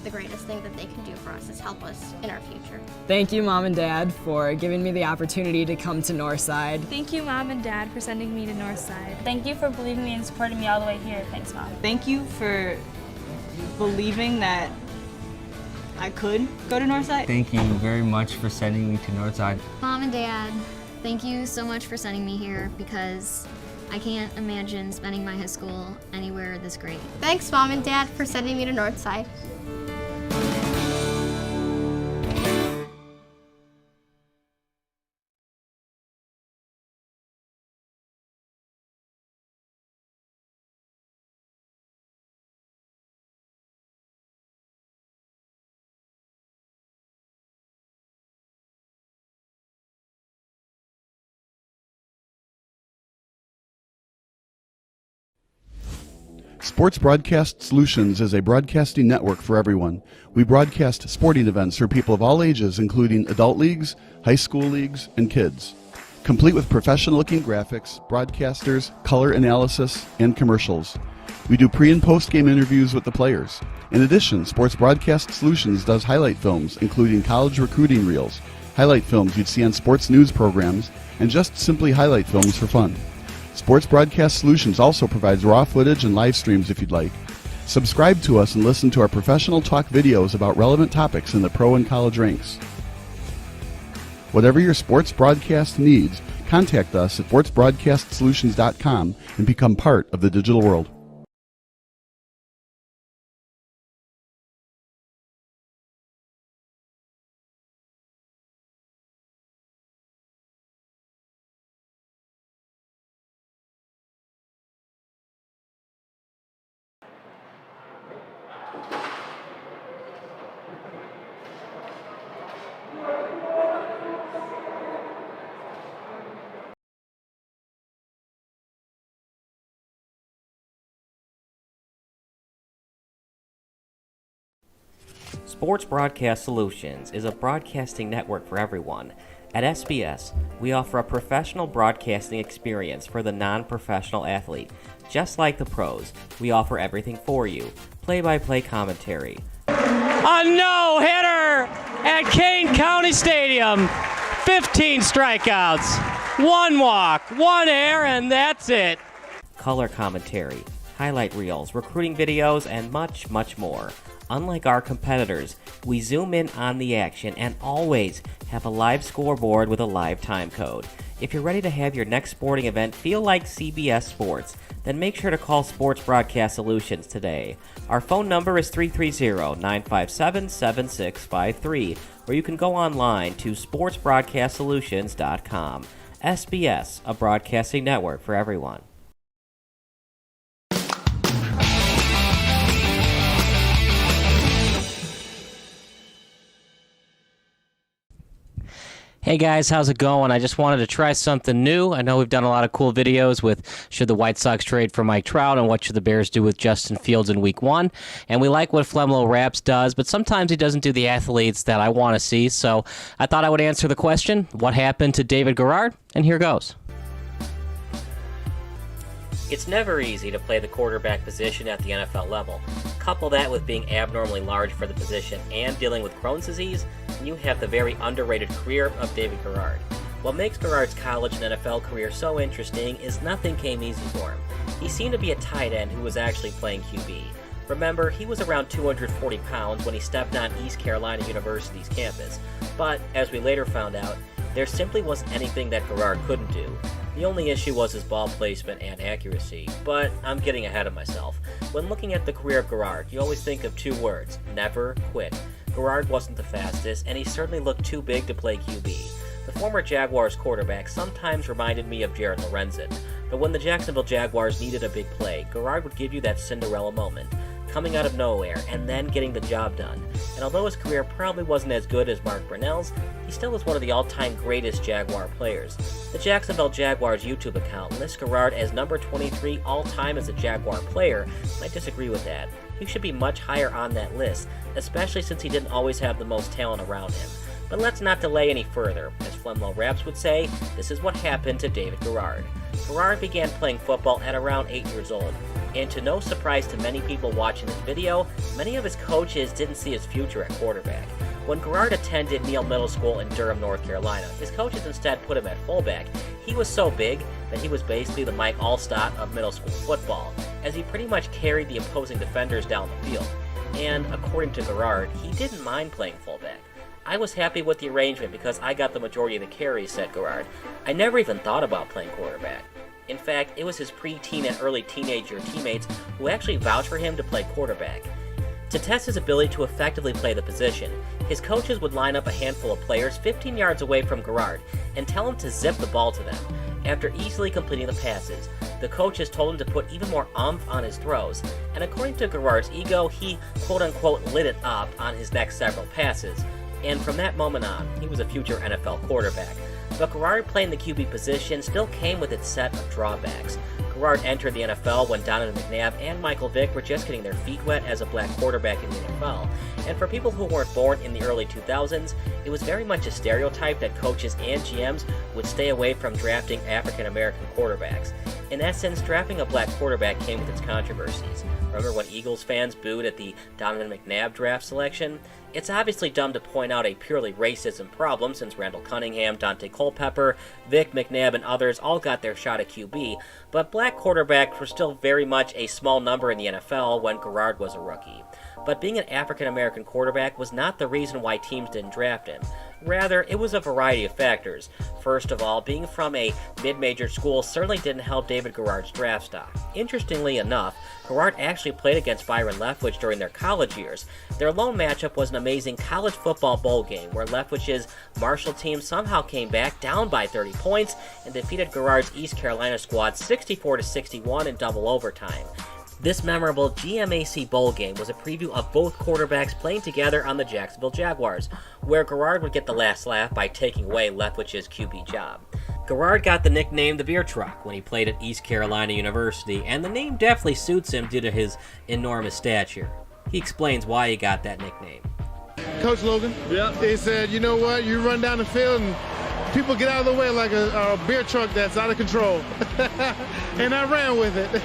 the greatest thing that they can do for us, is help us in our future. Thank you, Mom and Dad, for giving me the opportunity to come to Northside. Thank you, Mom and Dad, for sending me to Northside. Thank you for believing me and supporting me all the way here. Thanks, Mom. Thank you for believing that I could go to Northside. Thank you very much for sending me to Northside. Mom and Dad, thank you so much for sending me here, because I can't imagine spending my high school anywhere this great. Thanks, Mom and Dad, for sending me to Northside. Sports Broadcast Solutions is a broadcasting network for everyone. We broadcast sporting events for people of all ages, including adult leagues, high school leagues, and kids. Complete with professional-looking graphics, broadcasters, color analysis, and commercials. We do pre- and post-game interviews with the players. In addition, Sports Broadcast Solutions does highlight films, including college recruiting reels, highlight films you'd see on sports news programs, and just simply highlight films for fun. Sports Broadcast Solutions also provides raw footage and live streams if you'd like. Subscribe to us and listen to our professional talk videos about relevant topics in the pro and college ranks. Whatever your sports broadcast needs, contact us at sportsbroadcastsolutions.com and become part of the digital world. Sports Broadcast Solutions is a broadcasting network for everyone. At SBS, we offer a professional broadcasting experience for the non-professional athlete. Just like the pros, we offer everything for you. Play-by-play commentary. A no-hitter at Kane County Stadium. 15 strikeouts, 1 walk, 1 error, and that's it. Color commentary, highlight reels, recruiting videos, and much, much more. Unlike our competitors, we zoom in on the action and always have a live scoreboard with a live time code. If you're ready to have your next sporting event feel like CBS Sports, then make sure to call Sports Broadcast Solutions today. Our phone number is 330-957-7653, or you can go online to sportsbroadcastsolutions.com. SBS, a broadcasting network for everyone. Hey guys, how's it going? I just wanted to try something new. I know we've done a lot of cool videos with should the White Sox trade for Mike Trout and what should the Bears do with Justin Fields in Week 1. And we like what Flemlo Raps does, but sometimes he doesn't do the athletes that I want to see. So I thought I would answer the question, what happened to David Garrard? And here goes. It's never easy to play the quarterback position at the NFL level. Couple that with being abnormally large for the position and dealing with Crohn's disease, and you have the very underrated career of David Garrard. What makes Garrard's college and NFL career so interesting is nothing came easy for him. He seemed to be a tight end who was actually playing QB. Remember, he was around 240 pounds when he stepped on East Carolina University's campus, but as we later found out, there simply wasn't anything that Garrard couldn't do. The only issue was his ball placement and accuracy, but I'm getting ahead of myself. When looking at the career of Garrard, you always think of 2 words, never quit. Garrard wasn't the fastest, and he certainly looked too big to play QB. The former Jaguars quarterback sometimes reminded me of Jared Lorenzen, but when the Jacksonville Jaguars needed a big play, Garrard would give you that Cinderella moment, coming out of nowhere and then getting the job done. And although his career probably wasn't as good as Mark Brunell's, he still is one of the all-time greatest Jaguar players. The Jacksonville Jaguars YouTube account lists Garrard as number 23 all-time as a Jaguar player, and I disagree with that. He should be much higher on that list, especially since he didn't always have the most talent around him. But let's not delay any further. As Flemlo Raps would say, this is what happened to David Garrard. Garrard began playing football at around 8 years old. And to no surprise to many people watching this video, many of his coaches didn't see his future at quarterback. When Garrard attended Neal Middle School in Durham, North Carolina, his coaches instead put him at fullback. He was so big that he was basically the Mike Allstott of middle school football, as he pretty much carried the opposing defenders down the field. And according to Garrard, he didn't mind playing fullback. I was happy with the arrangement because I got the majority of the carries, said Garrard. I never even thought about playing quarterback. In fact, it was his preteen and early teenage year teammates who actually vouched for him to play quarterback. To test his ability to effectively play the position, his coaches would line up a handful of players 15 yards away from Garrard and tell him to zip the ball to them. After easily completing the passes, the coaches told him to put even more oomph on his throws, and according to Garrard's ego, he quote-unquote lit it up on his next several passes. And from that moment on, he was a future NFL quarterback. But Garrard playing the QB position still came with its set of drawbacks. Garrard entered the NFL when Donovan McNabb and Michael Vick were just getting their feet wet as a black quarterback in the NFL. And for people who weren't born in the early 2000s, it was very much a stereotype that coaches and GMs would stay away from drafting African American quarterbacks. In essence, drafting a black quarterback came with its controversies. Remember when Eagles fans booed at the Donovan McNabb draft selection? It's obviously dumb to point out a purely racism problem since Randall Cunningham, Dante Culpepper, Vic McNabb, and others all got their shot at QB, but black quarterbacks were still very much a small number in the NFL when Garrard was a rookie. But being an African-American quarterback was not the reason why teams didn't draft him. Rather, it was a variety of factors. First of all, being from a mid-major school certainly didn't help David Garrard's draft stock. Interestingly enough, Garrard actually played against Byron Leftwich during their college years. Their lone matchup was an amazing college football bowl game where Leftwich's Marshall team somehow came back down by 30 points and defeated Garrard's East Carolina squad 64-61 in double overtime. This memorable GMAC Bowl game was a preview of both quarterbacks playing together on the Jacksonville Jaguars, where Garrard would get the last laugh by taking away Leftwich's QB job. Garrard got the nickname the Beer Truck when he played at East Carolina University, and the name definitely suits him due to his enormous stature. He explains why he got that nickname. Coach Logan. Yeah. He said, you know what, you run down the field and people get out of the way like a beer truck that's out of control. And I ran with it.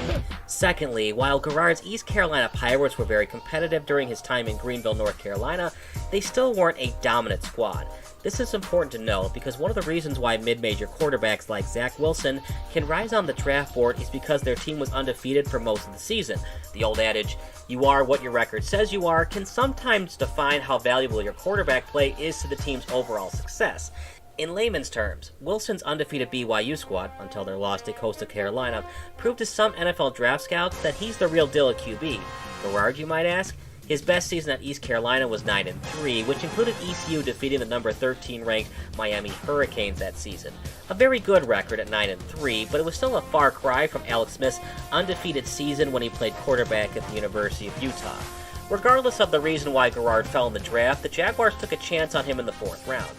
Secondly, while Garrard's East Carolina Pirates were very competitive during his time in Greenville, North Carolina, they still weren't a dominant squad. This is important to know because one of the reasons why mid-major quarterbacks like Zach Wilson can rise on the draft board is because their team was undefeated for most of the season. The old adage, you are what your record says you are, can sometimes define how valuable your quarterback play is to the team's overall success. In layman's terms, Wilson's undefeated BYU squad, until their loss to Coastal Carolina, proved to some NFL draft scouts that he's the real deal at QB. Garrard, you might ask? His best season at East Carolina was 9-3, which included ECU defeating the number 13 ranked Miami Hurricanes that season. A very good record at 9-3, but it was still a far cry from Alex Smith's undefeated season when he played quarterback at the University of Utah. Regardless of the reason why Garrard fell in the draft, the Jaguars took a chance on him in the 4th round,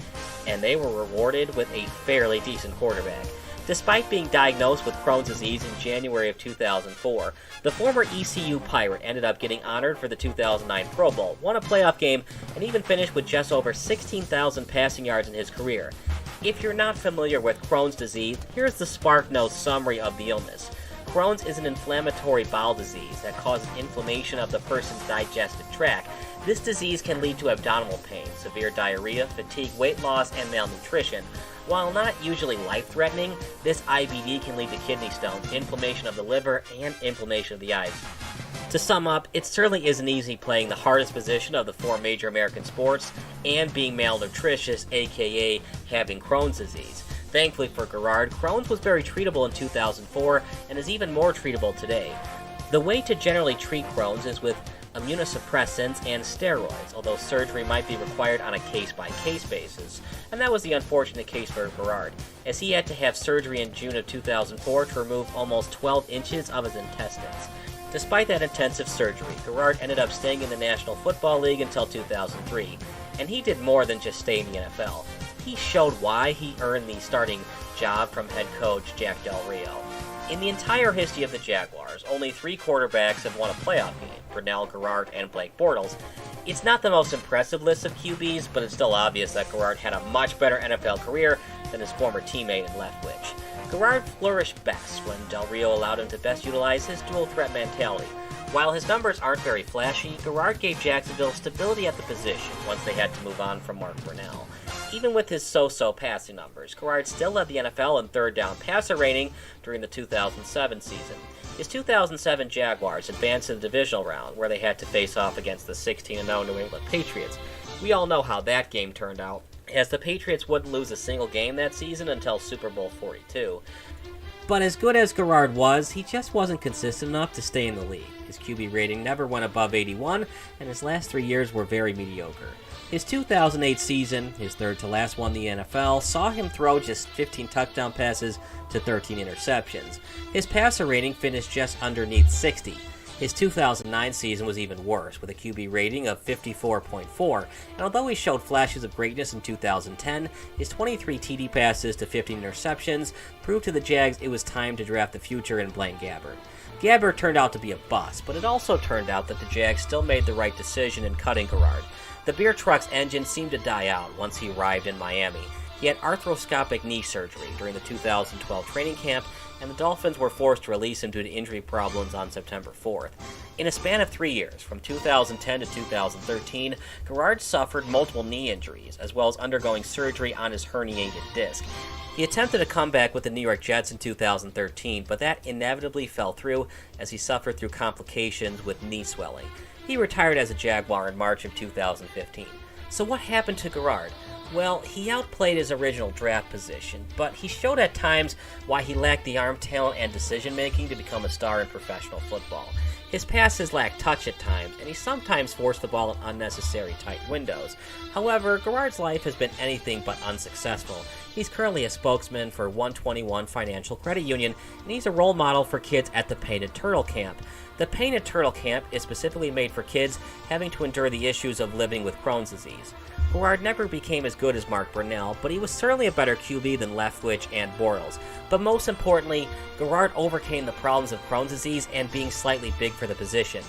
and they were rewarded with a fairly decent quarterback. Despite being diagnosed with Crohn's disease in January of 2004, the former ECU Pirate ended up getting honored for the 2009 Pro Bowl, won a playoff game, and even finished with just over 16,000 passing yards in his career. If you're not familiar with Crohn's disease, here's the SparkNotes summary of the illness. Crohn's is an inflammatory bowel disease that causes inflammation of the person's digestive tract. This disease can lead to abdominal pain, severe diarrhea, fatigue, weight loss, and malnutrition. While not usually life-threatening, this IBD can lead to kidney stones, inflammation of the liver, and inflammation of the eyes. To sum up, it certainly isn't easy playing the hardest position of the 4 major American sports and being malnutritious, aka having Crohn's disease. Thankfully for Garrard, Crohn's was very treatable in 2004 and is even more treatable today. The way to generally treat Crohn's is with immunosuppressants and steroids, although surgery might be required on a case-by-case basis. And that was the unfortunate case for Garrard, as he had to have surgery in June of 2004 to remove almost 12 inches of his intestines. Despite that intensive surgery, Garrard ended up staying in the National Football League until 2003, and he did more than just stay in the NFL. He showed why he earned the starting job from head coach Jack Del Rio. In the entire history of the Jaguars, only 3 quarterbacks have won a playoff game, Brunell, Garrard, and Blake Bortles. It's not the most impressive list of QBs, but it's still obvious that Garrard had a much better NFL career than his former teammate in Leftwich. Garrard flourished best when Del Rio allowed him to best utilize his dual-threat mentality. While his numbers aren't very flashy, Garrard gave Jacksonville stability at the position once they had to move on from Mark Brunell. Even with his so-so passing numbers, Garrard still led the NFL in third down passer rating during the 2007 season. His 2007 Jaguars advanced to the divisional round, where they had to face off against the 16-0 New England Patriots. We all know how that game turned out, as the Patriots wouldn't lose a single game that season until Super Bowl 42. But as good as Garrard was, he just wasn't consistent enough to stay in the league. His QB rating never went above 81, and his last 3 years were very mediocre. His 2008 season, his third to last one in the NFL, saw him throw just 15 touchdown passes to 13 interceptions. His passer rating finished just underneath 60. His 2009 season was even worse, with a QB rating of 54.4, and although he showed flashes of greatness in 2010, his 23 TD passes to 15 interceptions proved to the Jags it was time to draft the future in Blaine Gabbert. Gabbert turned out to be a bust, but it also turned out that the Jags still made the right decision in cutting Garrard. The beer truck's engine seemed to die out once he arrived in Miami. He had arthroscopic knee surgery during the 2012 training camp, and the Dolphins were forced to release him due to injury problems on September 4th. In a span of 3 years, from 2010 to 2013, Garrard suffered multiple knee injuries, as well as undergoing surgery on his herniated disc. He attempted a comeback with the New York Jets in 2013, but that inevitably fell through as he suffered through complications with knee swelling. He retired as a Jaguar in March of 2015. So what happened to Garrard? Well, he outplayed his original draft position, but he showed at times why he lacked the arm talent and decision-making to become a star in professional football. His passes lacked touch at times, and he sometimes forced the ball in unnecessary tight windows. However, Garrard's life has been anything but unsuccessful. He's currently a spokesman for 121 Financial Credit Union, and he's a role model for kids at the Painted Turtle Camp. The Painted Turtle Camp is specifically made for kids having to endure the issues of living with Crohn's disease. Garrard never became as good as Mark Brunell, but he was certainly a better QB than Leftwich and Bortles. But most importantly, Garrard overcame the problems of Crohn's disease and being slightly big for the position.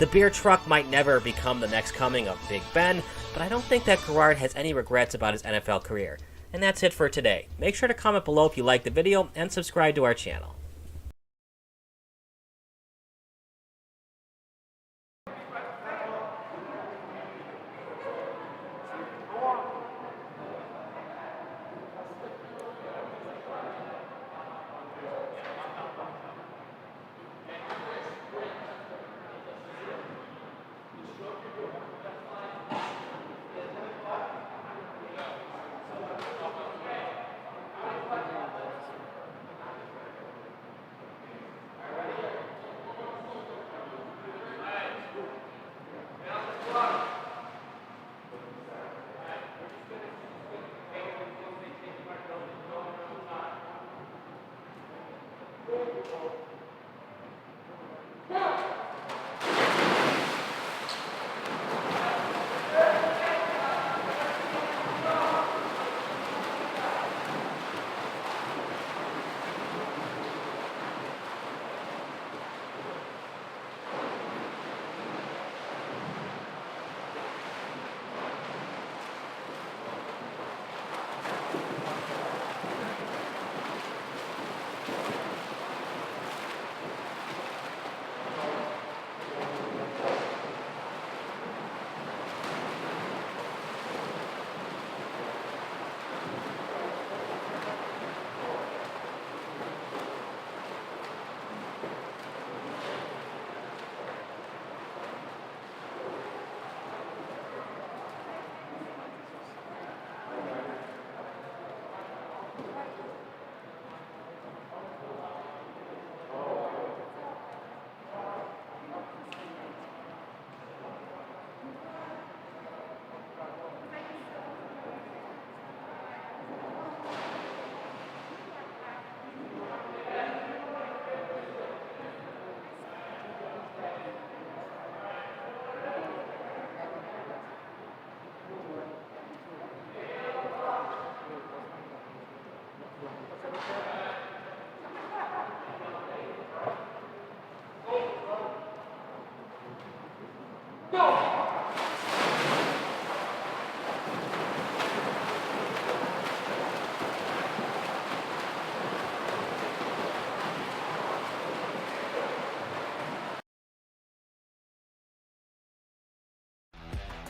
The beer truck might never become the next coming of Big Ben, but I don't think that Garrard has any regrets about his NFL career. And that's it for today. Make sure to comment below if you liked the video and subscribe to our channel.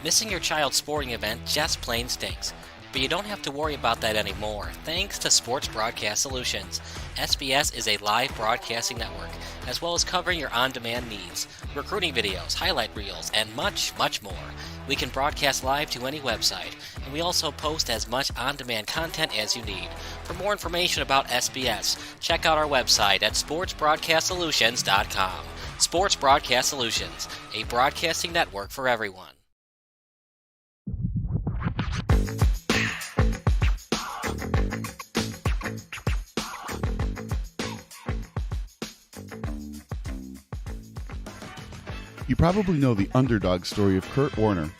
Missing your child's sporting event just plain stinks. But you don't have to worry about that anymore, thanks to Sports Broadcast Solutions. SBS is a live broadcasting network, as well as covering your on-demand needs, recruiting videos, highlight reels, and much, much more. We can broadcast live to any website, and we also post as much on-demand content as you need. For more information about SBS, check out our website at sportsbroadcastsolutions.com. Sports Broadcast Solutions, a broadcasting network for everyone. You probably know the underdog story of Kurt Warner.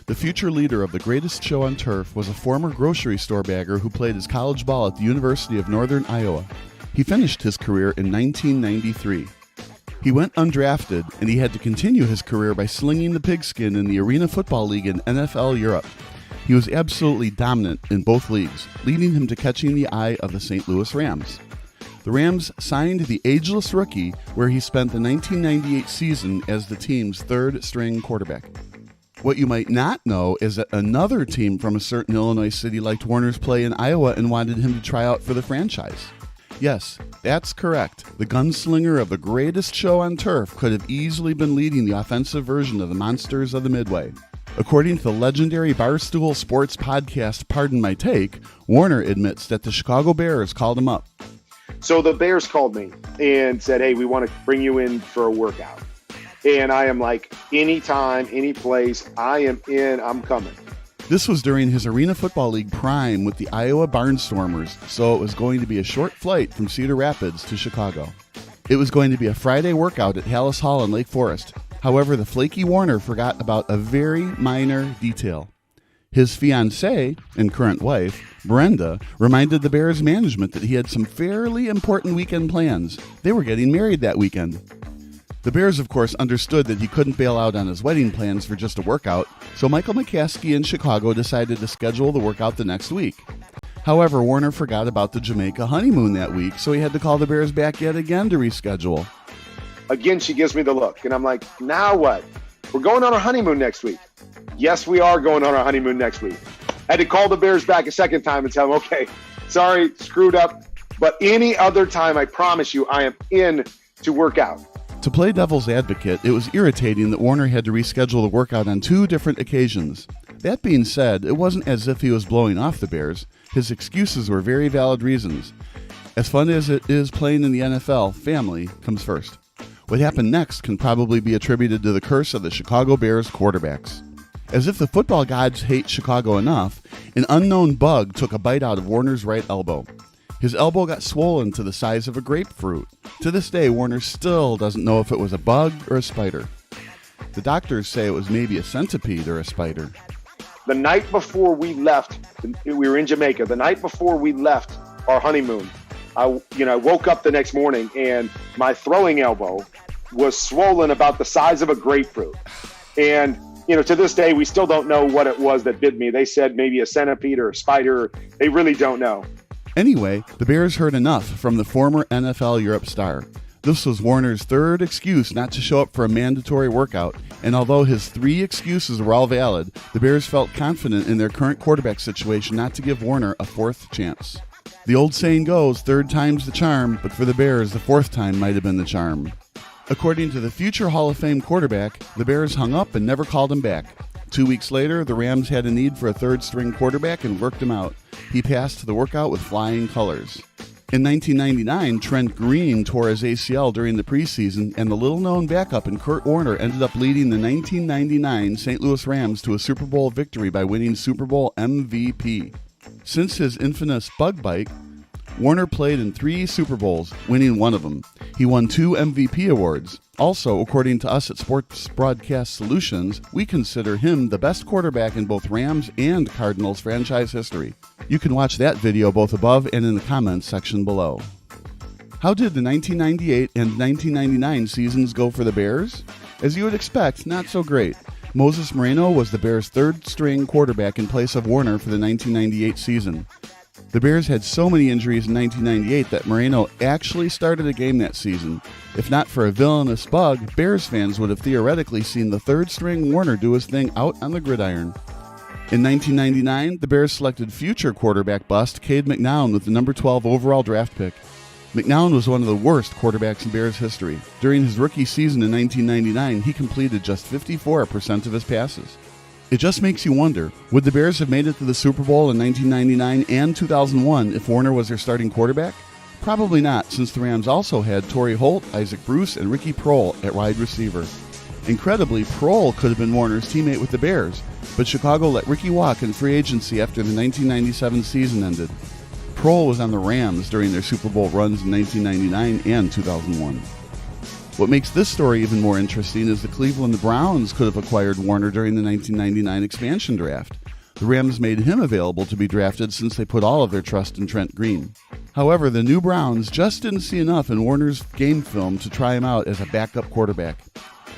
The future leader of the greatest show on turf was a former grocery store bagger who played his college ball at the University of Northern Iowa. He finished his career in 1993. He went undrafted, and he had to continue his career by slinging the pigskin in the Arena Football League in NFL Europe. He was absolutely dominant in both leagues, leading him to catching the eye of the St. Louis Rams. The Rams signed the ageless rookie, where he spent the 1998 season as the team's third-string quarterback. What you might not know is that another team from a certain Illinois city liked Warner's play in Iowa and wanted him to try out for the franchise. Yes, that's correct. The gunslinger of the greatest show on turf could have easily been leading the offensive version of the Monsters of the Midway. According to the legendary Barstool Sports podcast Pardon My Take, Warner admits that the Chicago Bears called him up. So the Bears called me and said, hey, we want to bring you in for a workout. And I am like, anytime, any place, I am in, I'm coming. This was during his Arena Football League prime with the Iowa Barnstormers, so it was going to be a short flight from Cedar Rapids to Chicago. It was going to be a Friday workout at Hallis Hall in Lake Forest. However, the flaky Warner forgot about a very minor detail. His fiancée and current wife, Brenda, reminded the Bears management that he had some fairly important weekend plans. They were getting married that weekend. The Bears, of course, understood that he couldn't bail out on his wedding plans for just a workout, so Michael McCaskey in Chicago decided to schedule the workout the next week. However, Warner forgot about the Jamaica honeymoon that week, so he had to call the Bears back yet again to reschedule. Again, she gives me the look, and I'm like, now what? We're going on our honeymoon next week. Yes, we are going on our honeymoon next week. I had to call the Bears back a second time and tell them, okay, sorry, screwed up, but any other time, I promise you, I am in to work out. To play devil's advocate, it was irritating that Warner had to reschedule the workout on 2 different occasions. That being said, it wasn't as if he was blowing off the Bears. His excuses were very valid reasons. As fun as it is playing in the NFL, family comes first. What happened next can probably be attributed to the curse of the Chicago Bears quarterbacks. As if the football gods hate Chicago enough, an unknown bug took a bite out of Warner's right elbow. His elbow got swollen to the size of a grapefruit. To this day, Warner still doesn't know if it was a bug or a spider. The doctors say it was maybe a centipede or a spider. The night before we left, we were in Jamaica. The night before we left our honeymoon, I woke up the next morning and my throwing elbow was swollen about the size of a grapefruit. And, to this day, we still don't know what it was that bit me. They said maybe a centipede or a spider. They really don't know. Anyway, the Bears heard enough from the former NFL Europe star. This was Warner's 3rd excuse not to show up for a mandatory workout, and although his 3 excuses were all valid, the Bears felt confident in their current quarterback situation not to give Warner a 4th chance. The old saying goes, 3rd time's the charm, but for the Bears, the 4th time might have been the charm. According to the future Hall of Fame quarterback, the Bears hung up and never called him back. 2 weeks later, the Rams had a need for a 3rd-string quarterback and worked him out. He passed the workout with flying colors. In 1999, Trent Green tore his ACL during the preseason, and the little-known backup in Kurt Warner ended up leading the 1999 St. Louis Rams to a Super Bowl victory by winning Super Bowl MVP. Since his infamous bug bite, Warner played in 3 Super Bowls, winning one of them. He won 2 MVP awards. Also, according to us at Sports Broadcast Solutions, we consider him the best quarterback in both Rams and Cardinals franchise history. You can watch that video both above and in the comments section below. How did the 1998 and 1999 seasons go for the Bears? As you would expect, not so great. Moses Moreno was the Bears' 3rd-string quarterback in place of Warner for the 1998 season. The Bears had so many injuries in 1998 that Moreno actually started a game that season. If not for a villainous bug, Bears fans would have theoretically seen the 3rd-string Warner do his thing out on the gridiron. In 1999, the Bears selected future quarterback bust Cade McNown with the number 12 overall draft pick. McNown was one of the worst quarterbacks in Bears history. During his rookie season in 1999, he completed just 54% of his passes. It just makes you wonder, would the Bears have made it to the Super Bowl in 1999 and 2001 if Warner was their starting quarterback? Probably not, since the Rams also had Torrey Holt, Isaac Bruce, and Ricky Proehl at wide receiver. Incredibly, Proehl could have been Warner's teammate with the Bears, but Chicago let Ricky walk in free agency after the 1997 season ended. Proehl was on the Rams during their Super Bowl runs in 1999 and 2001. What makes this story even more interesting is the Cleveland Browns could have acquired Warner during the 1999 expansion draft. The Rams made him available to be drafted since they put all of their trust in Trent Green. However, the new Browns just didn't see enough in Warner's game film to try him out as a backup quarterback.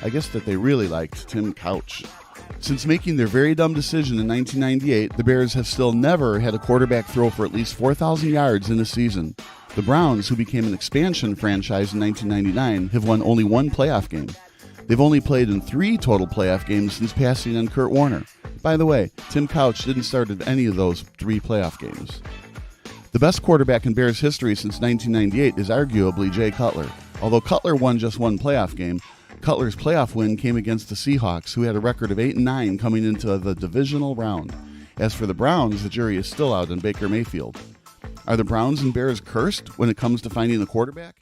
I guess that they really liked Tim Couch. Since making their very dumb decision in 1998, the Bears have still never had a quarterback throw for at least 4,000 yards in a season. The Browns, who became an expansion franchise in 1999, have won only 1 playoff game. They've only played in 3 total playoff games since passing on Kurt Warner. By the way, Tim Couch didn't start at any of those 3 playoff games. The best quarterback in Bears history since 1998 is arguably Jay Cutler. Although Cutler won just 1 playoff game, Cutler's playoff win came against the Seahawks, who had a record of 8-9 coming into the divisional round. As for the Browns, the jury is still out on Baker Mayfield. Are the Browns and Bears cursed when it comes to finding a quarterback?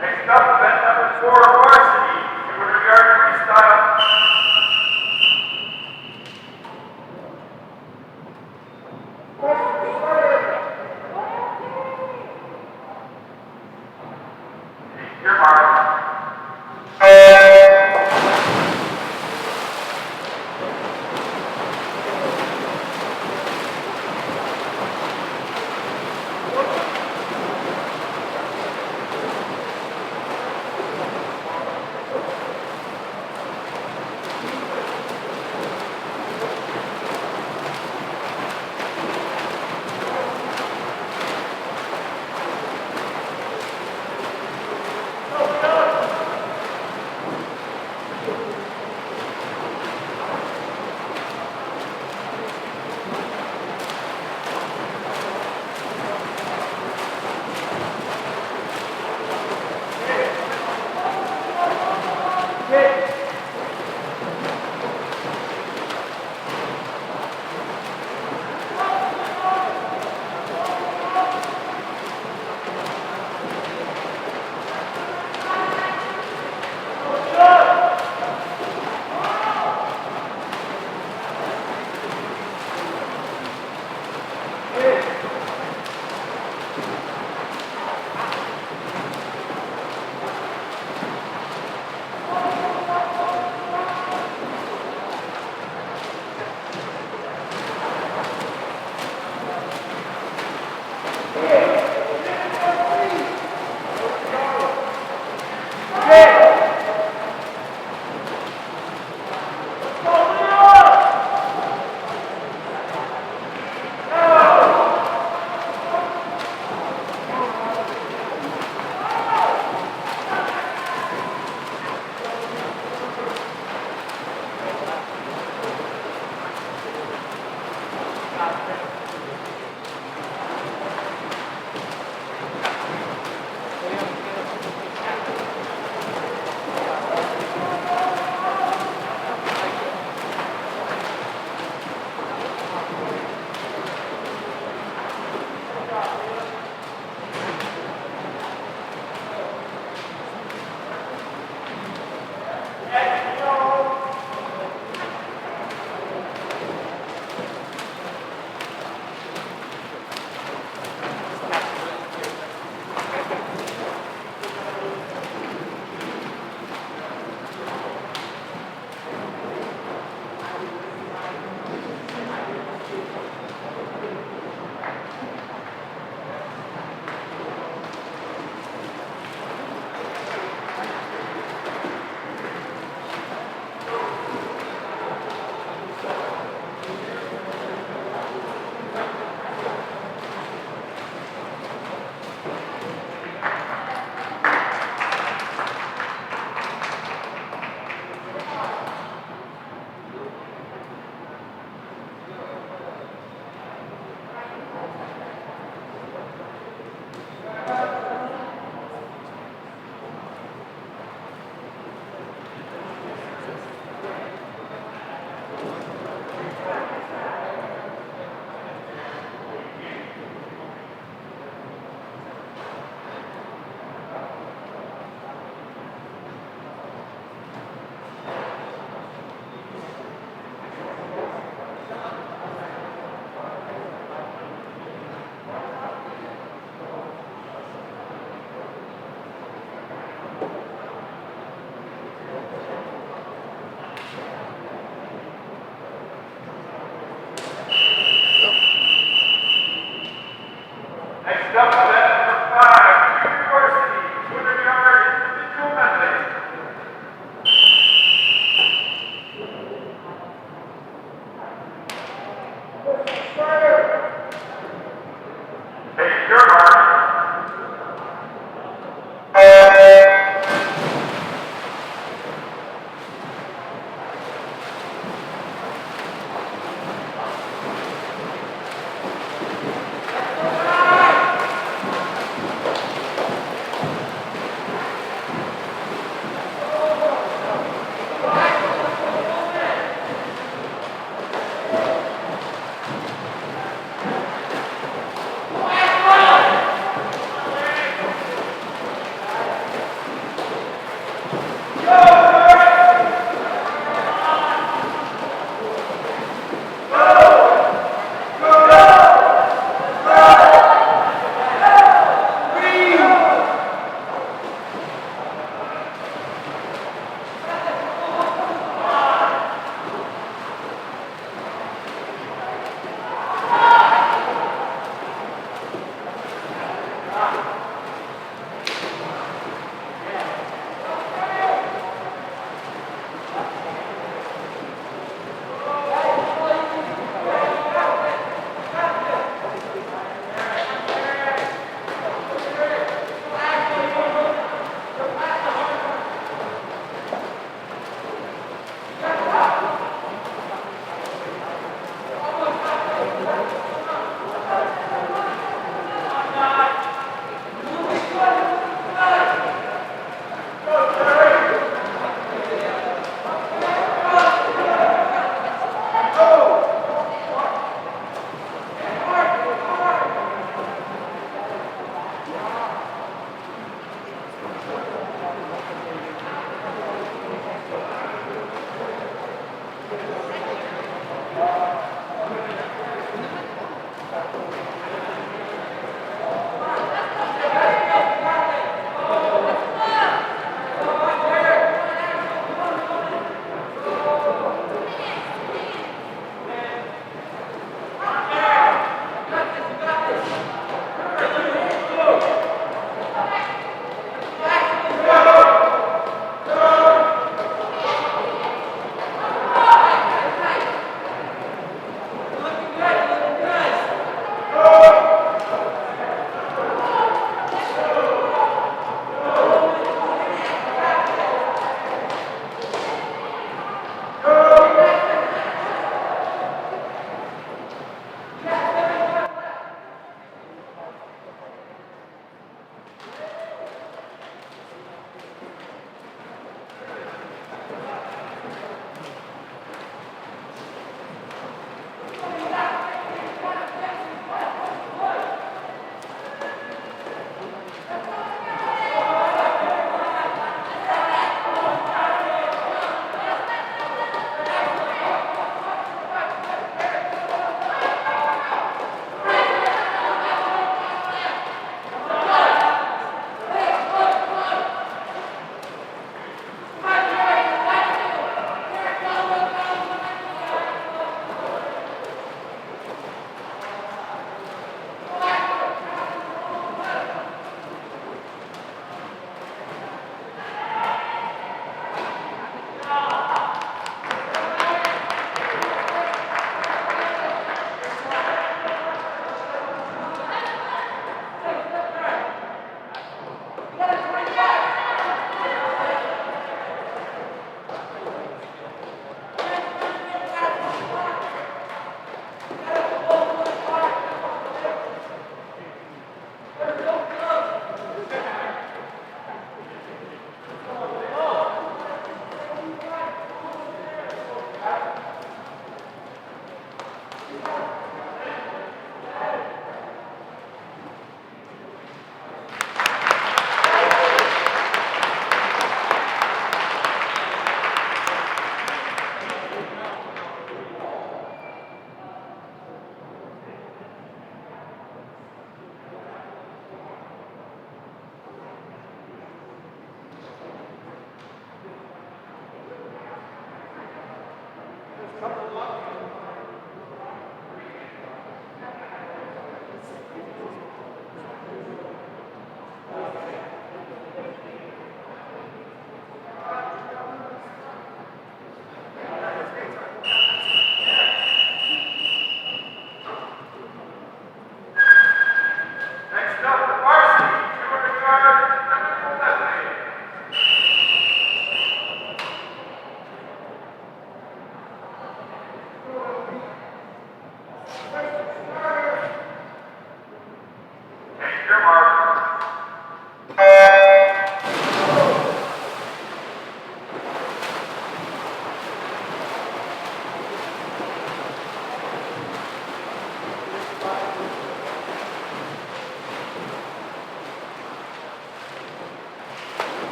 Next up, event number 4, Varsity, 200-yard freestyle. Your mark. your mark.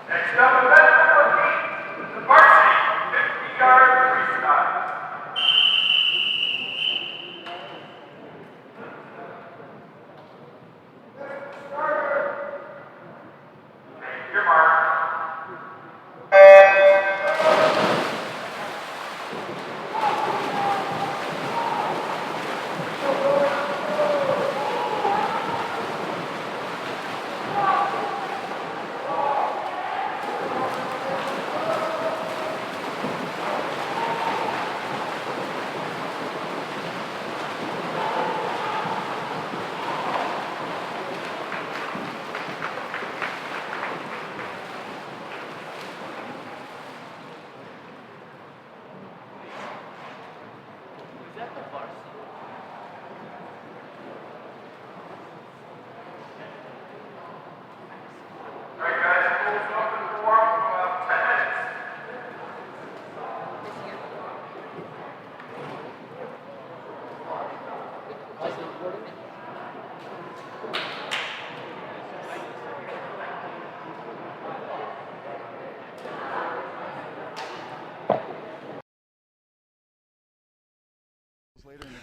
Next up, event number 8, the Varsity 50-yard freestyle. Take your mark.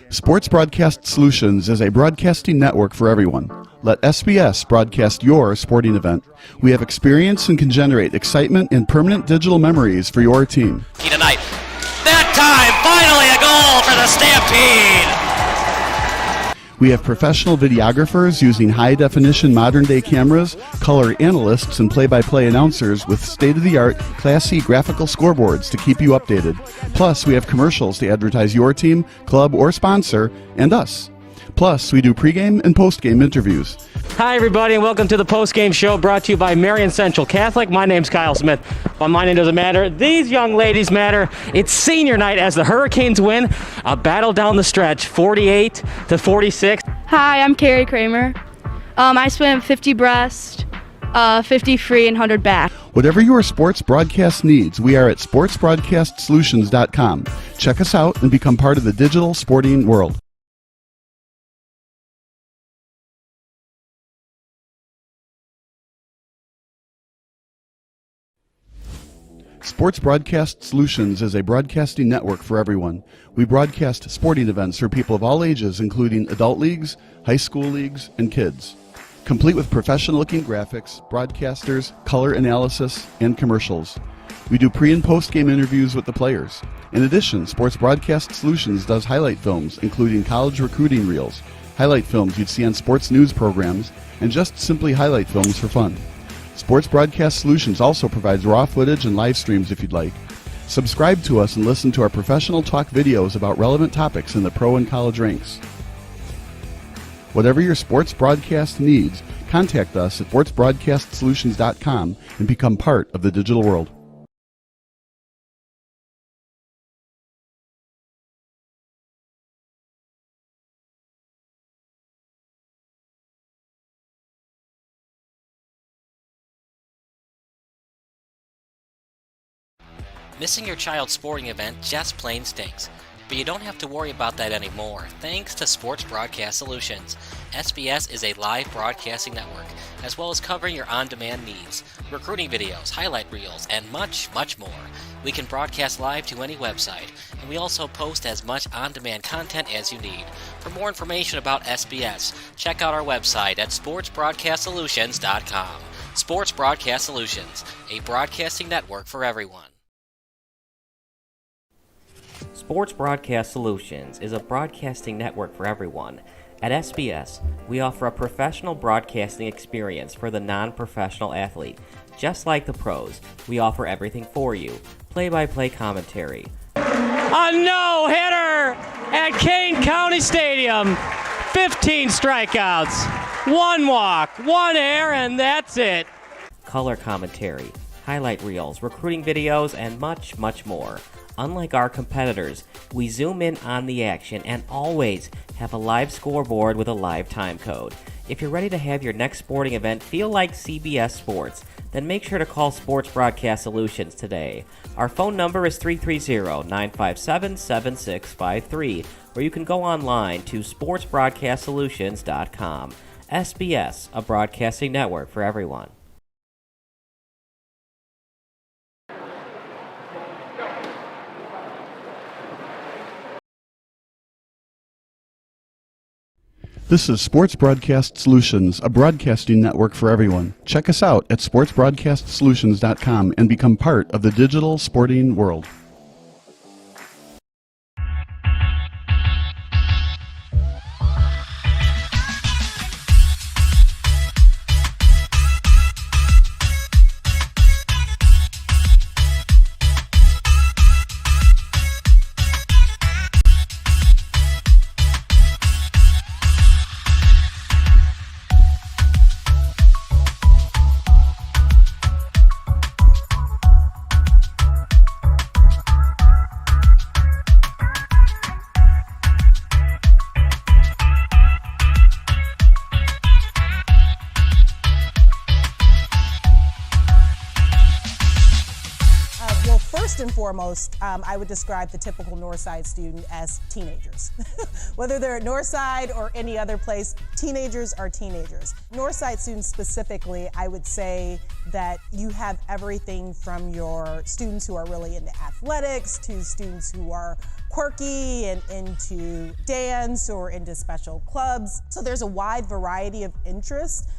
Sports Broadcast Solutions is a broadcasting network for everyone. Let SBS broadcast your sporting event. We have experience and can generate excitement and permanent digital memories for your team. Tonight. That time, finally a goal for the Stampede! We have professional videographers using high-definition modern-day cameras, color analysts, and play-by-play announcers with state-of-the-art, classy graphical scoreboards to keep you updated. Plus, we have commercials to advertise your team, club, or sponsor, and us. Plus, we do pregame and postgame interviews. Hi, everybody, and welcome to the post-game show brought to you by Marion Central Catholic. My name's Kyle Smith, but my name doesn't matter. These young ladies matter. It's senior night as the Hurricanes win a battle down the stretch, 48-46. Hi, I'm Carrie Kramer. I swam 50 breast, 50 free, and 100 back. Whatever your sports broadcast needs, we are at sportsbroadcastsolutions.com. Check us out and become part of the digital sporting world. Sports Broadcast Solutions is a broadcasting network for everyone. We broadcast sporting events for people of all ages, including adult leagues, high school leagues, and kids. Complete with professional-looking graphics, broadcasters, color analysis, and commercials. We do pre- and post-game interviews with the players. In addition, Sports Broadcast Solutions does highlight films, including college recruiting reels, highlight films you'd see on sports news programs, and just simply highlight films for fun. Sports Broadcast Solutions also provides raw footage and live streams if you'd like. Subscribe to us and listen to our professional talk videos about relevant topics in the pro and college ranks. Whatever your sports broadcast needs, contact us at sportsbroadcastsolutions.com and become part of the digital world. Missing your child's sporting event just plain stinks. But you don't have to worry about that anymore, thanks to Sports Broadcast Solutions. SBS is a live broadcasting network, as well as covering your on-demand needs, recruiting videos, highlight reels, and much, much more. We can broadcast live to any website, and we also post as much on-demand content as you need. For more information about SBS, check out our website at sportsbroadcastsolutions.com. Sports Broadcast Solutions, a broadcasting network for everyone. Sports Broadcast Solutions is a broadcasting network for everyone. At SBS, we offer a professional broadcasting experience for the non-professional athlete. Just like the pros, we offer everything for you. Play-by-play commentary. A no-hitter at Kane County Stadium. 15 strikeouts, 1 walk, 1 error, and that's it. Color commentary, highlight reels, recruiting videos, and much, much more. Unlike our competitors, we zoom in on the action and always have a live scoreboard with a live time code. If you're ready to have your next sporting event feel like CBS Sports, then make sure to call Sports Broadcast Solutions today. Our phone number is 330-957-7653, or you can go online to sportsbroadcastsolutions.com. SBS, a broadcasting network for everyone. This is Sports Broadcast Solutions, a broadcasting network for everyone. Check us out at sportsbroadcastsolutions.com and become part of the digital sporting world. First and foremost, I would describe the typical Northside student as teenagers. Whether they're at Northside or any other place, teenagers are teenagers. Northside students specifically, I would say that you have everything from your students who are really into athletics to students who are quirky and into dance or into special clubs. So there's a wide variety of interests.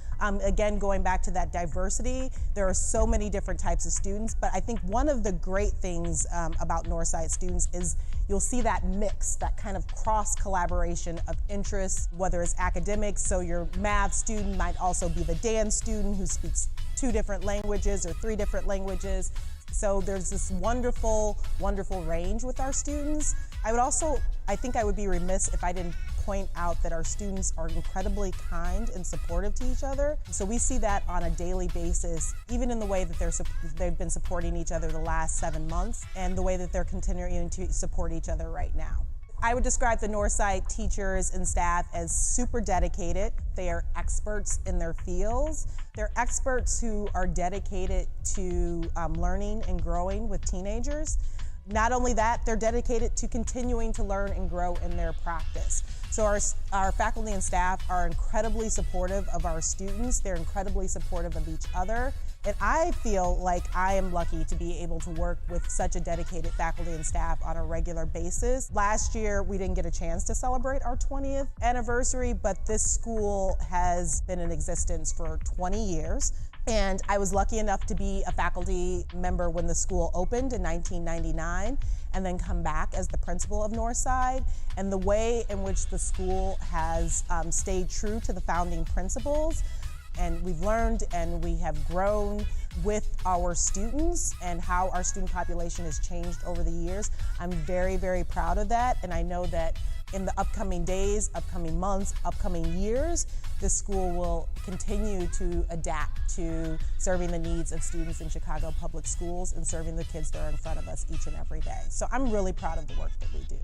Again, going back to that diversity, there are so many different types of students, but I think one of the great things about Northside students is you'll see that mix, that kind of cross-collaboration of interests, whether it's academics, so your math student might also be the dance student who speaks 2 different languages or 3 different languages. So there's this wonderful, wonderful range with our students. I think I would be remiss if I didn't point out that our students are incredibly kind and supportive to each other. So we see that on a daily basis, even in the way that they've been supporting each other the last 7 months and the way that they're continuing to support each other right now. I would describe the Northside teachers and staff as super dedicated. They are experts in their fields. They're experts who are dedicated to learning and growing with teenagers. Not only that, they're dedicated to continuing to learn and grow in their practice. So our faculty and staff are incredibly supportive of our students. They're incredibly supportive of each other. And I feel like I am lucky to be able to work with such a dedicated faculty and staff on a regular basis. Last year, we didn't get a chance to celebrate our 20th anniversary, but this school has been in existence for 20 years. And I was lucky enough to be a faculty member when the school opened in 1999 and then come back as the principal of Northside. And the way in which the school has stayed true to the founding principles, and we've learned and we have grown with our students and how our student population has changed over the years. I'm very, very proud of that, and I know that in the upcoming days, upcoming months, upcoming years, this school will continue to adapt to serving the needs of students in Chicago public schools and serving the kids that are in front of us each and every day. So I'm really proud of the work that we do.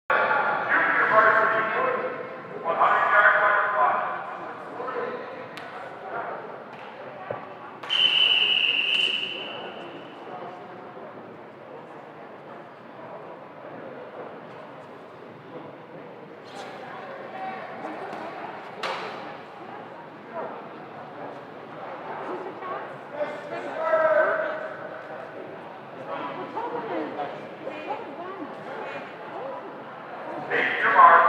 Junior Varsity 100-yard butterfly. Take your mark.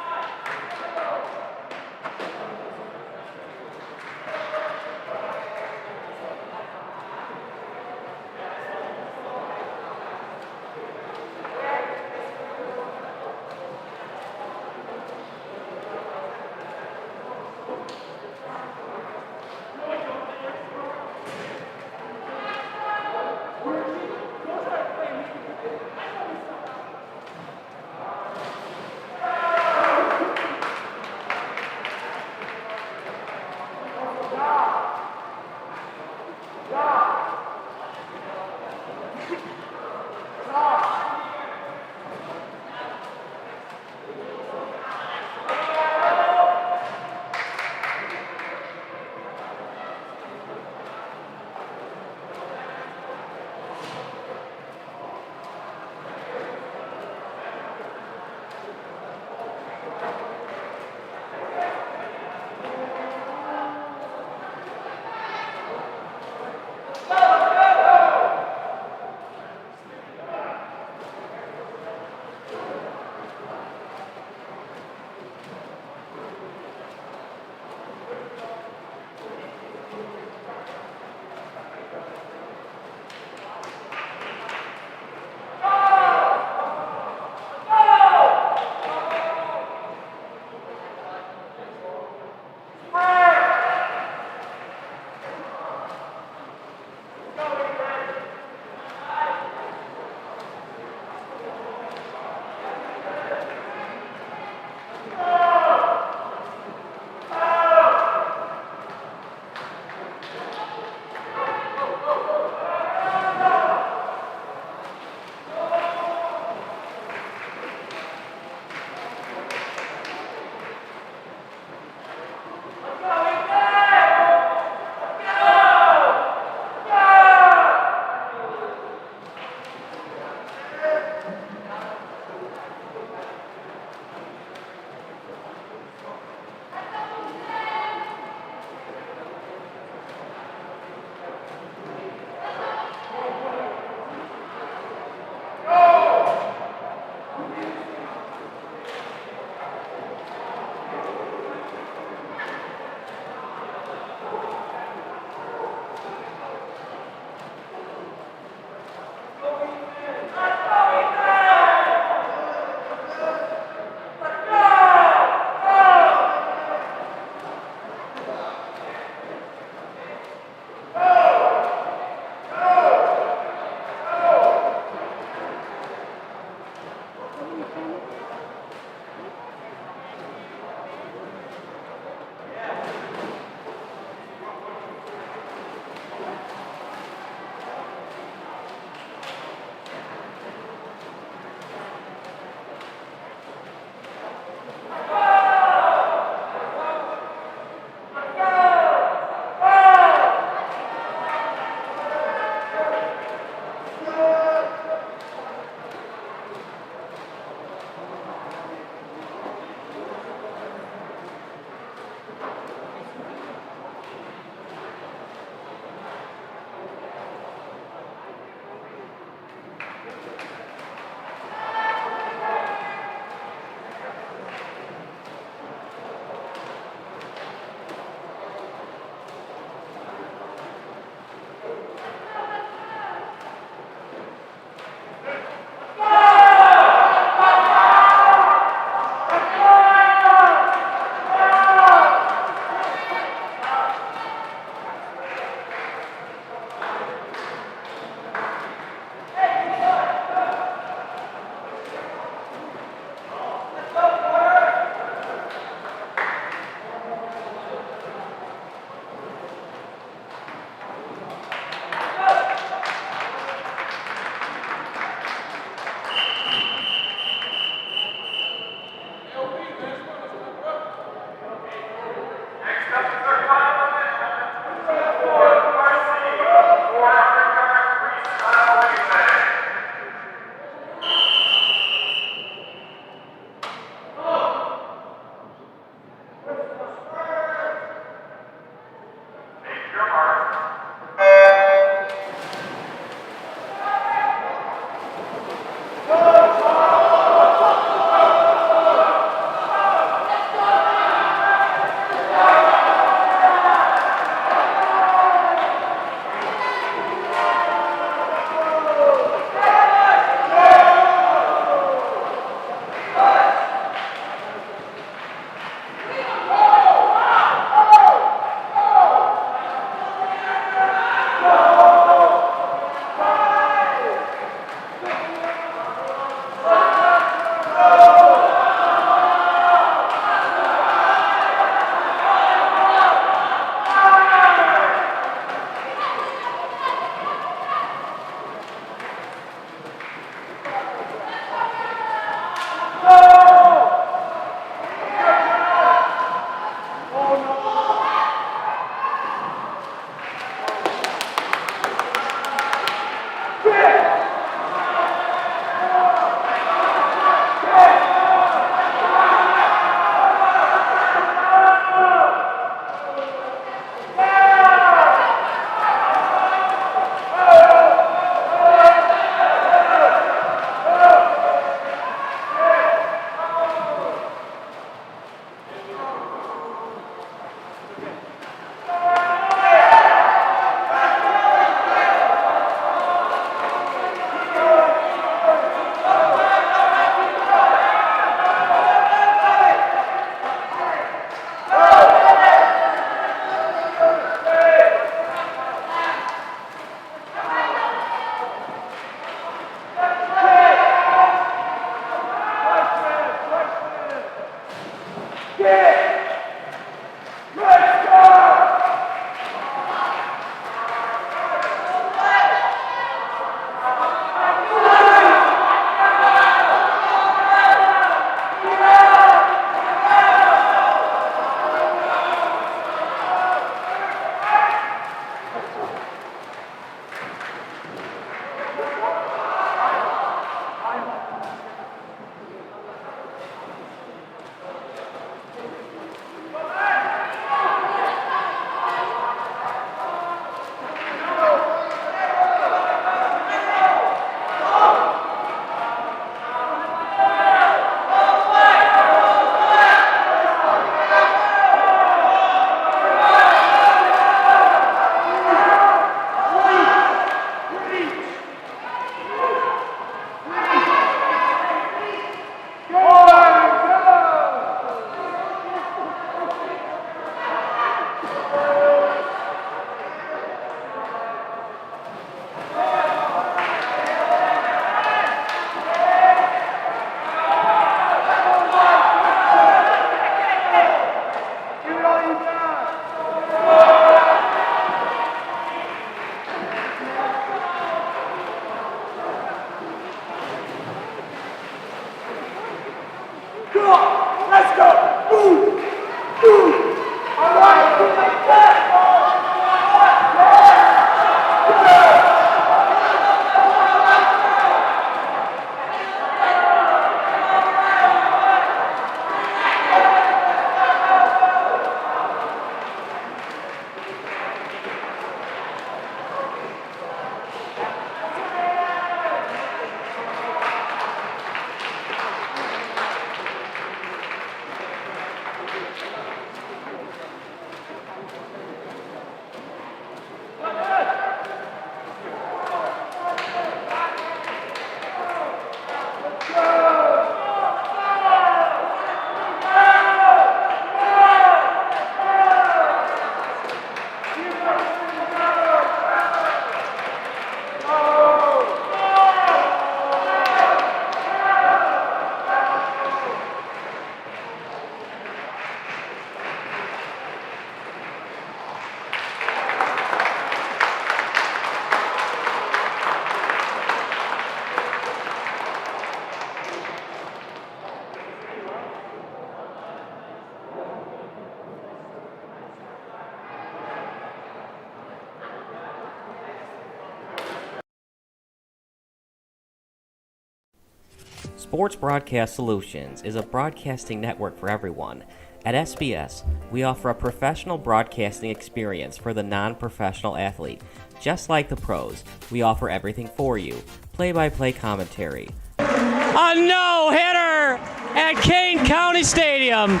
Sports Broadcast Solutions is a broadcasting network for everyone. At SBS, we offer a professional broadcasting experience for the non-professional athlete. Just like the pros, we offer everything for you. Play-by-play commentary. A no-hitter at Kane County Stadium.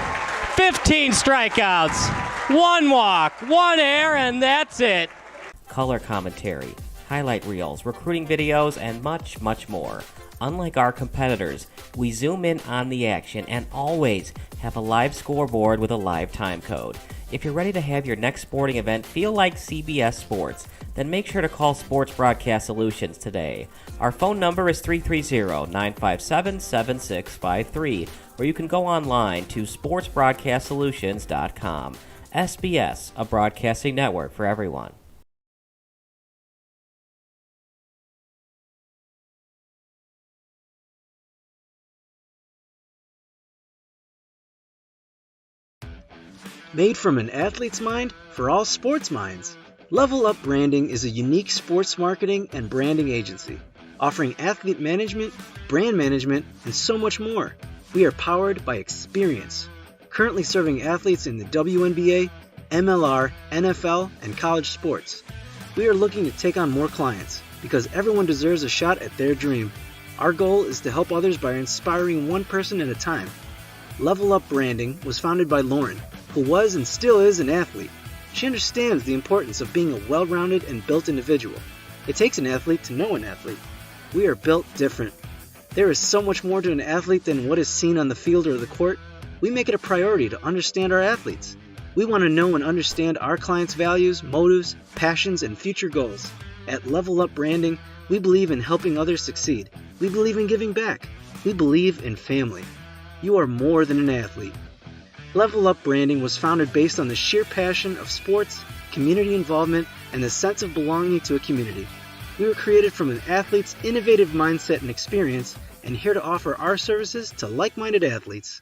15 strikeouts, 1 walk, 1 error, and that's it. Color commentary, highlight reels, recruiting videos, and much, much more. Unlike our competitors, we zoom in on the action and always have a live scoreboard with a live time code. If you're ready to have your next sporting event feel like CBS Sports, then make sure to call Sports Broadcast Solutions today. Our phone number is 330-957-7653, or you can go online to sportsbroadcastsolutions.com. SBS, a broadcasting network for everyone. Made from an athlete's mind for all sports minds. Level Up Branding is a unique sports marketing and branding agency, offering athlete management, brand management, and so much more. We are powered by experience, currently serving athletes in the WNBA, MLR, NFL, and college sports. We are looking to take on more clients because everyone deserves a shot at their dream. Our goal is to help others by inspiring one person at a time. Level Up Branding was founded by Lauren, who was and still is an athlete. She understands the importance of being a well-rounded and built individual. It takes an athlete to know an athlete. We are built different. There is so much more to an athlete than what is seen on the field or the court. We make it a priority to understand our athletes. We want to know and understand our clients' values, motives, passions, and future goals. At Level Up Branding, we believe in helping others succeed. We believe in giving back. We believe in family. You are more than an athlete. Level Up Branding was founded based on the sheer passion of sports, community involvement, and the sense of belonging to a community. We were created from an athlete's innovative mindset and experience, and here to offer our services to like-minded athletes.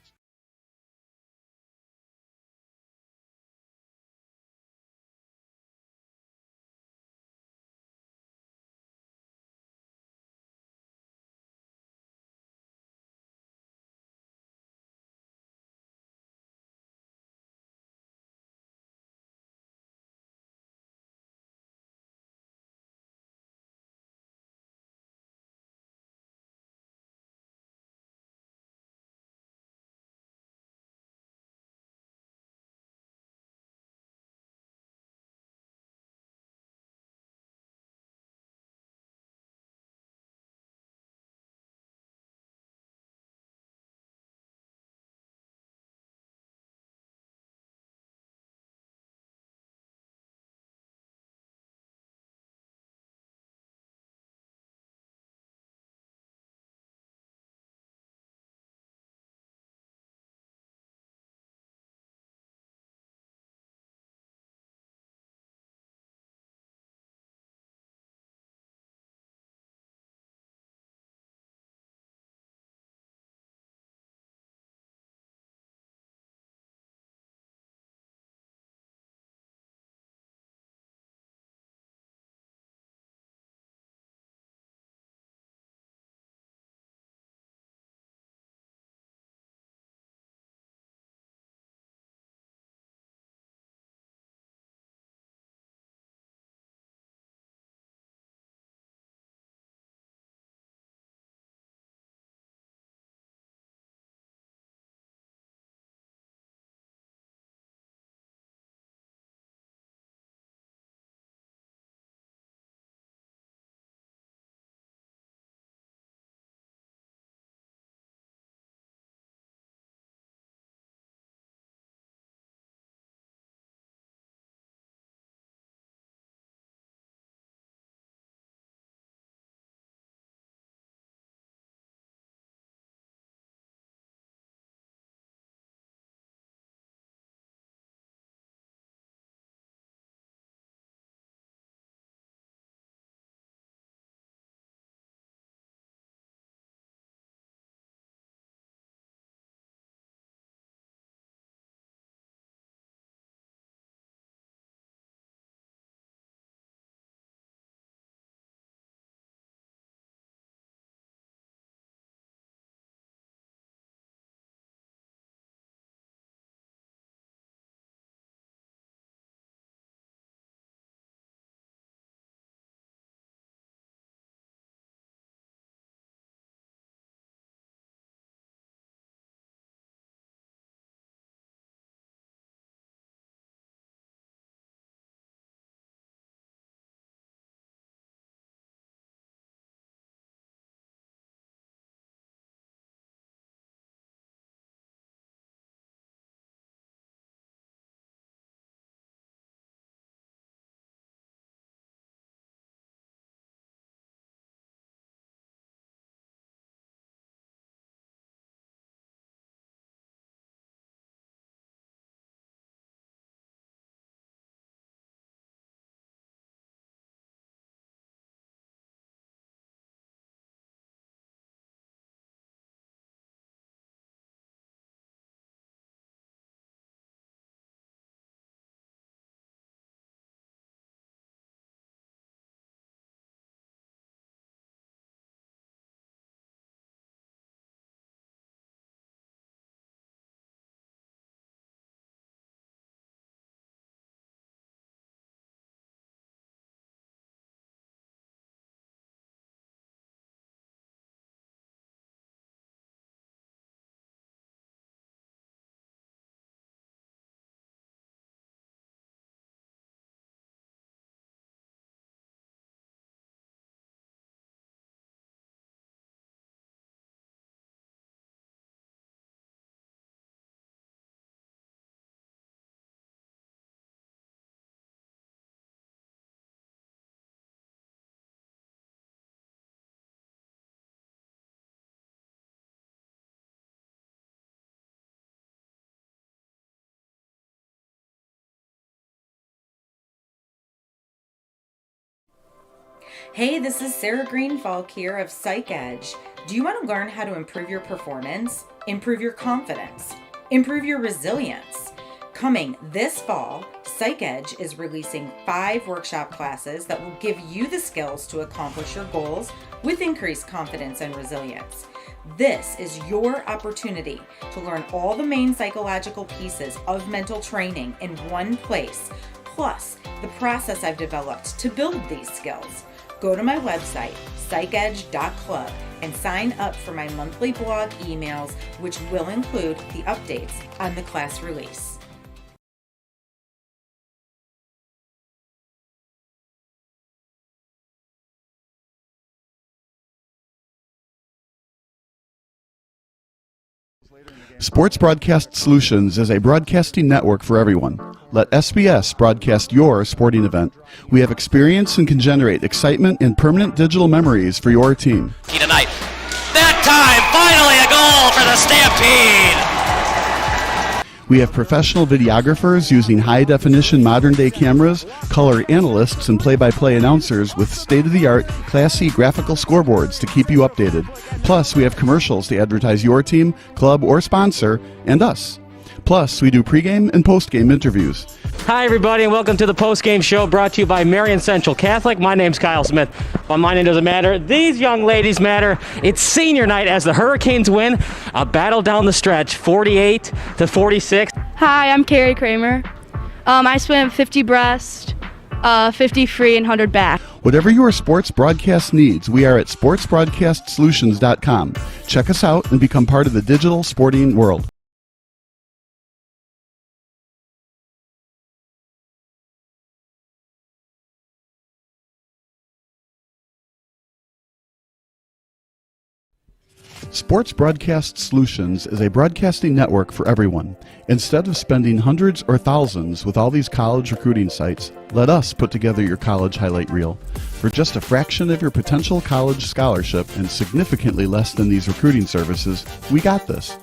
Hey, this is Sarah Greenfalk here of Psych Edge. Do you want to learn how to improve your performance, improve your confidence, improve your resilience? Coming this fall, Psych Edge is releasing 5 workshop classes that will give you the skills to accomplish your goals with increased confidence and resilience. This is your opportunity to learn all the main psychological pieces of mental training in one place, plus the process I've developed to build these skills. Go to my website, psychedge.club, and sign up for my monthly blog emails, which will include the updates on the class release. Sports Broadcast Solutions is a broadcasting network for everyone. Let SBS broadcast your sporting event. We have experience and can generate excitement and permanent digital memories for your team. Tonight. That time, finally a goal for the Stampede! We have professional videographers using high-definition modern-day cameras, color analysts, and play-by-play announcers with state-of-the-art, classy graphical scoreboards to keep you updated. Plus, we have commercials to advertise your team, club, or sponsor, and us. Plus, we do pregame and postgame interviews. Hi, everybody, and welcome to the postgame show brought to you by Marion Central Catholic. My name's Kyle Smith, but my name doesn't matter. These young ladies matter. It's senior night as the Hurricanes win a battle down the stretch, 48-46. Hi, I'm Carrie Kramer. I swim 50 breast, 50 free, and 100 back. Whatever your sports broadcast needs, we are at sportsbroadcastsolutions.com. Check us out and become part of the digital sporting world. Sports Broadcast Solutions is a broadcasting network for everyone. Instead of spending hundreds or thousands with all these college recruiting sites, let us put together your college highlight reel. For just a fraction of your potential college scholarship and significantly less than these recruiting services, we got this.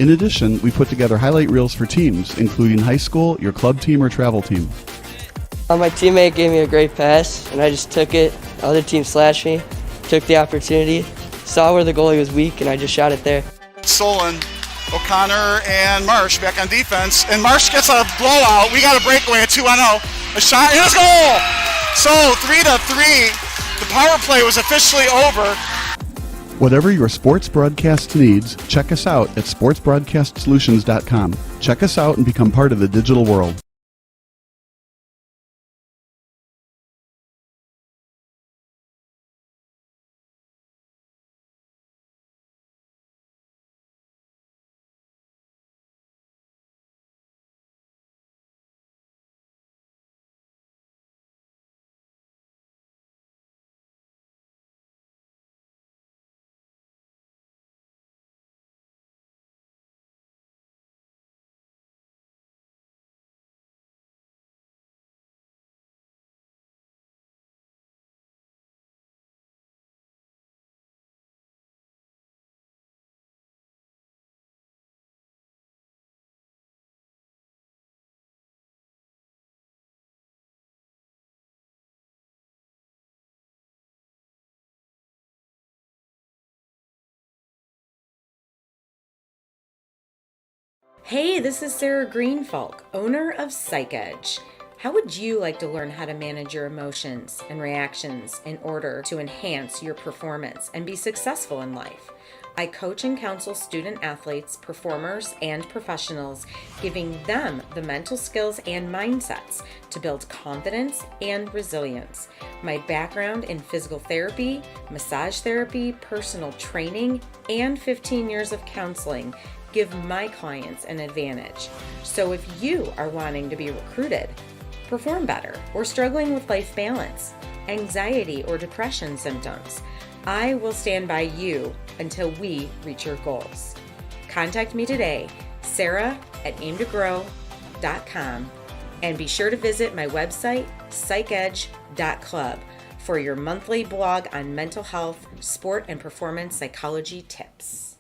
In addition, we put together highlight reels for teams, including high school, your club team, or travel team. My teammate gave me a great pass, and I just took it. The other team slashed me, took the opportunity, saw where the goalie was weak, and I just shot it there. Solon, O'Connor, and Marsh back on defense. And Marsh gets a blowout. We got a breakaway at 2-0. A shot and a goal! So 3-3. The power play was officially over. Whatever your sports broadcast needs, check us out at sportsbroadcastsolutions.com. Check us out and become part of the digital world. Hey, this is Sarah Greenfalk, owner of Psych Edge. How would you like to learn how to manage your emotions and reactions in order to enhance your performance and be successful in life? I coach and counsel student athletes, performers, and professionals, giving them the mental skills and mindsets to build confidence and resilience. My background in physical therapy, massage therapy, personal training, and 15 years of counseling give my clients an advantage. So if you are wanting to be recruited, perform better, or struggling with life balance, anxiety, or depression symptoms, I will stand by you until we reach your goals. Contact me today, sarah@aimtogrow.com, and be sure to visit my website, psychedge.club, for your monthly blog on mental health, sport, and performance psychology tips.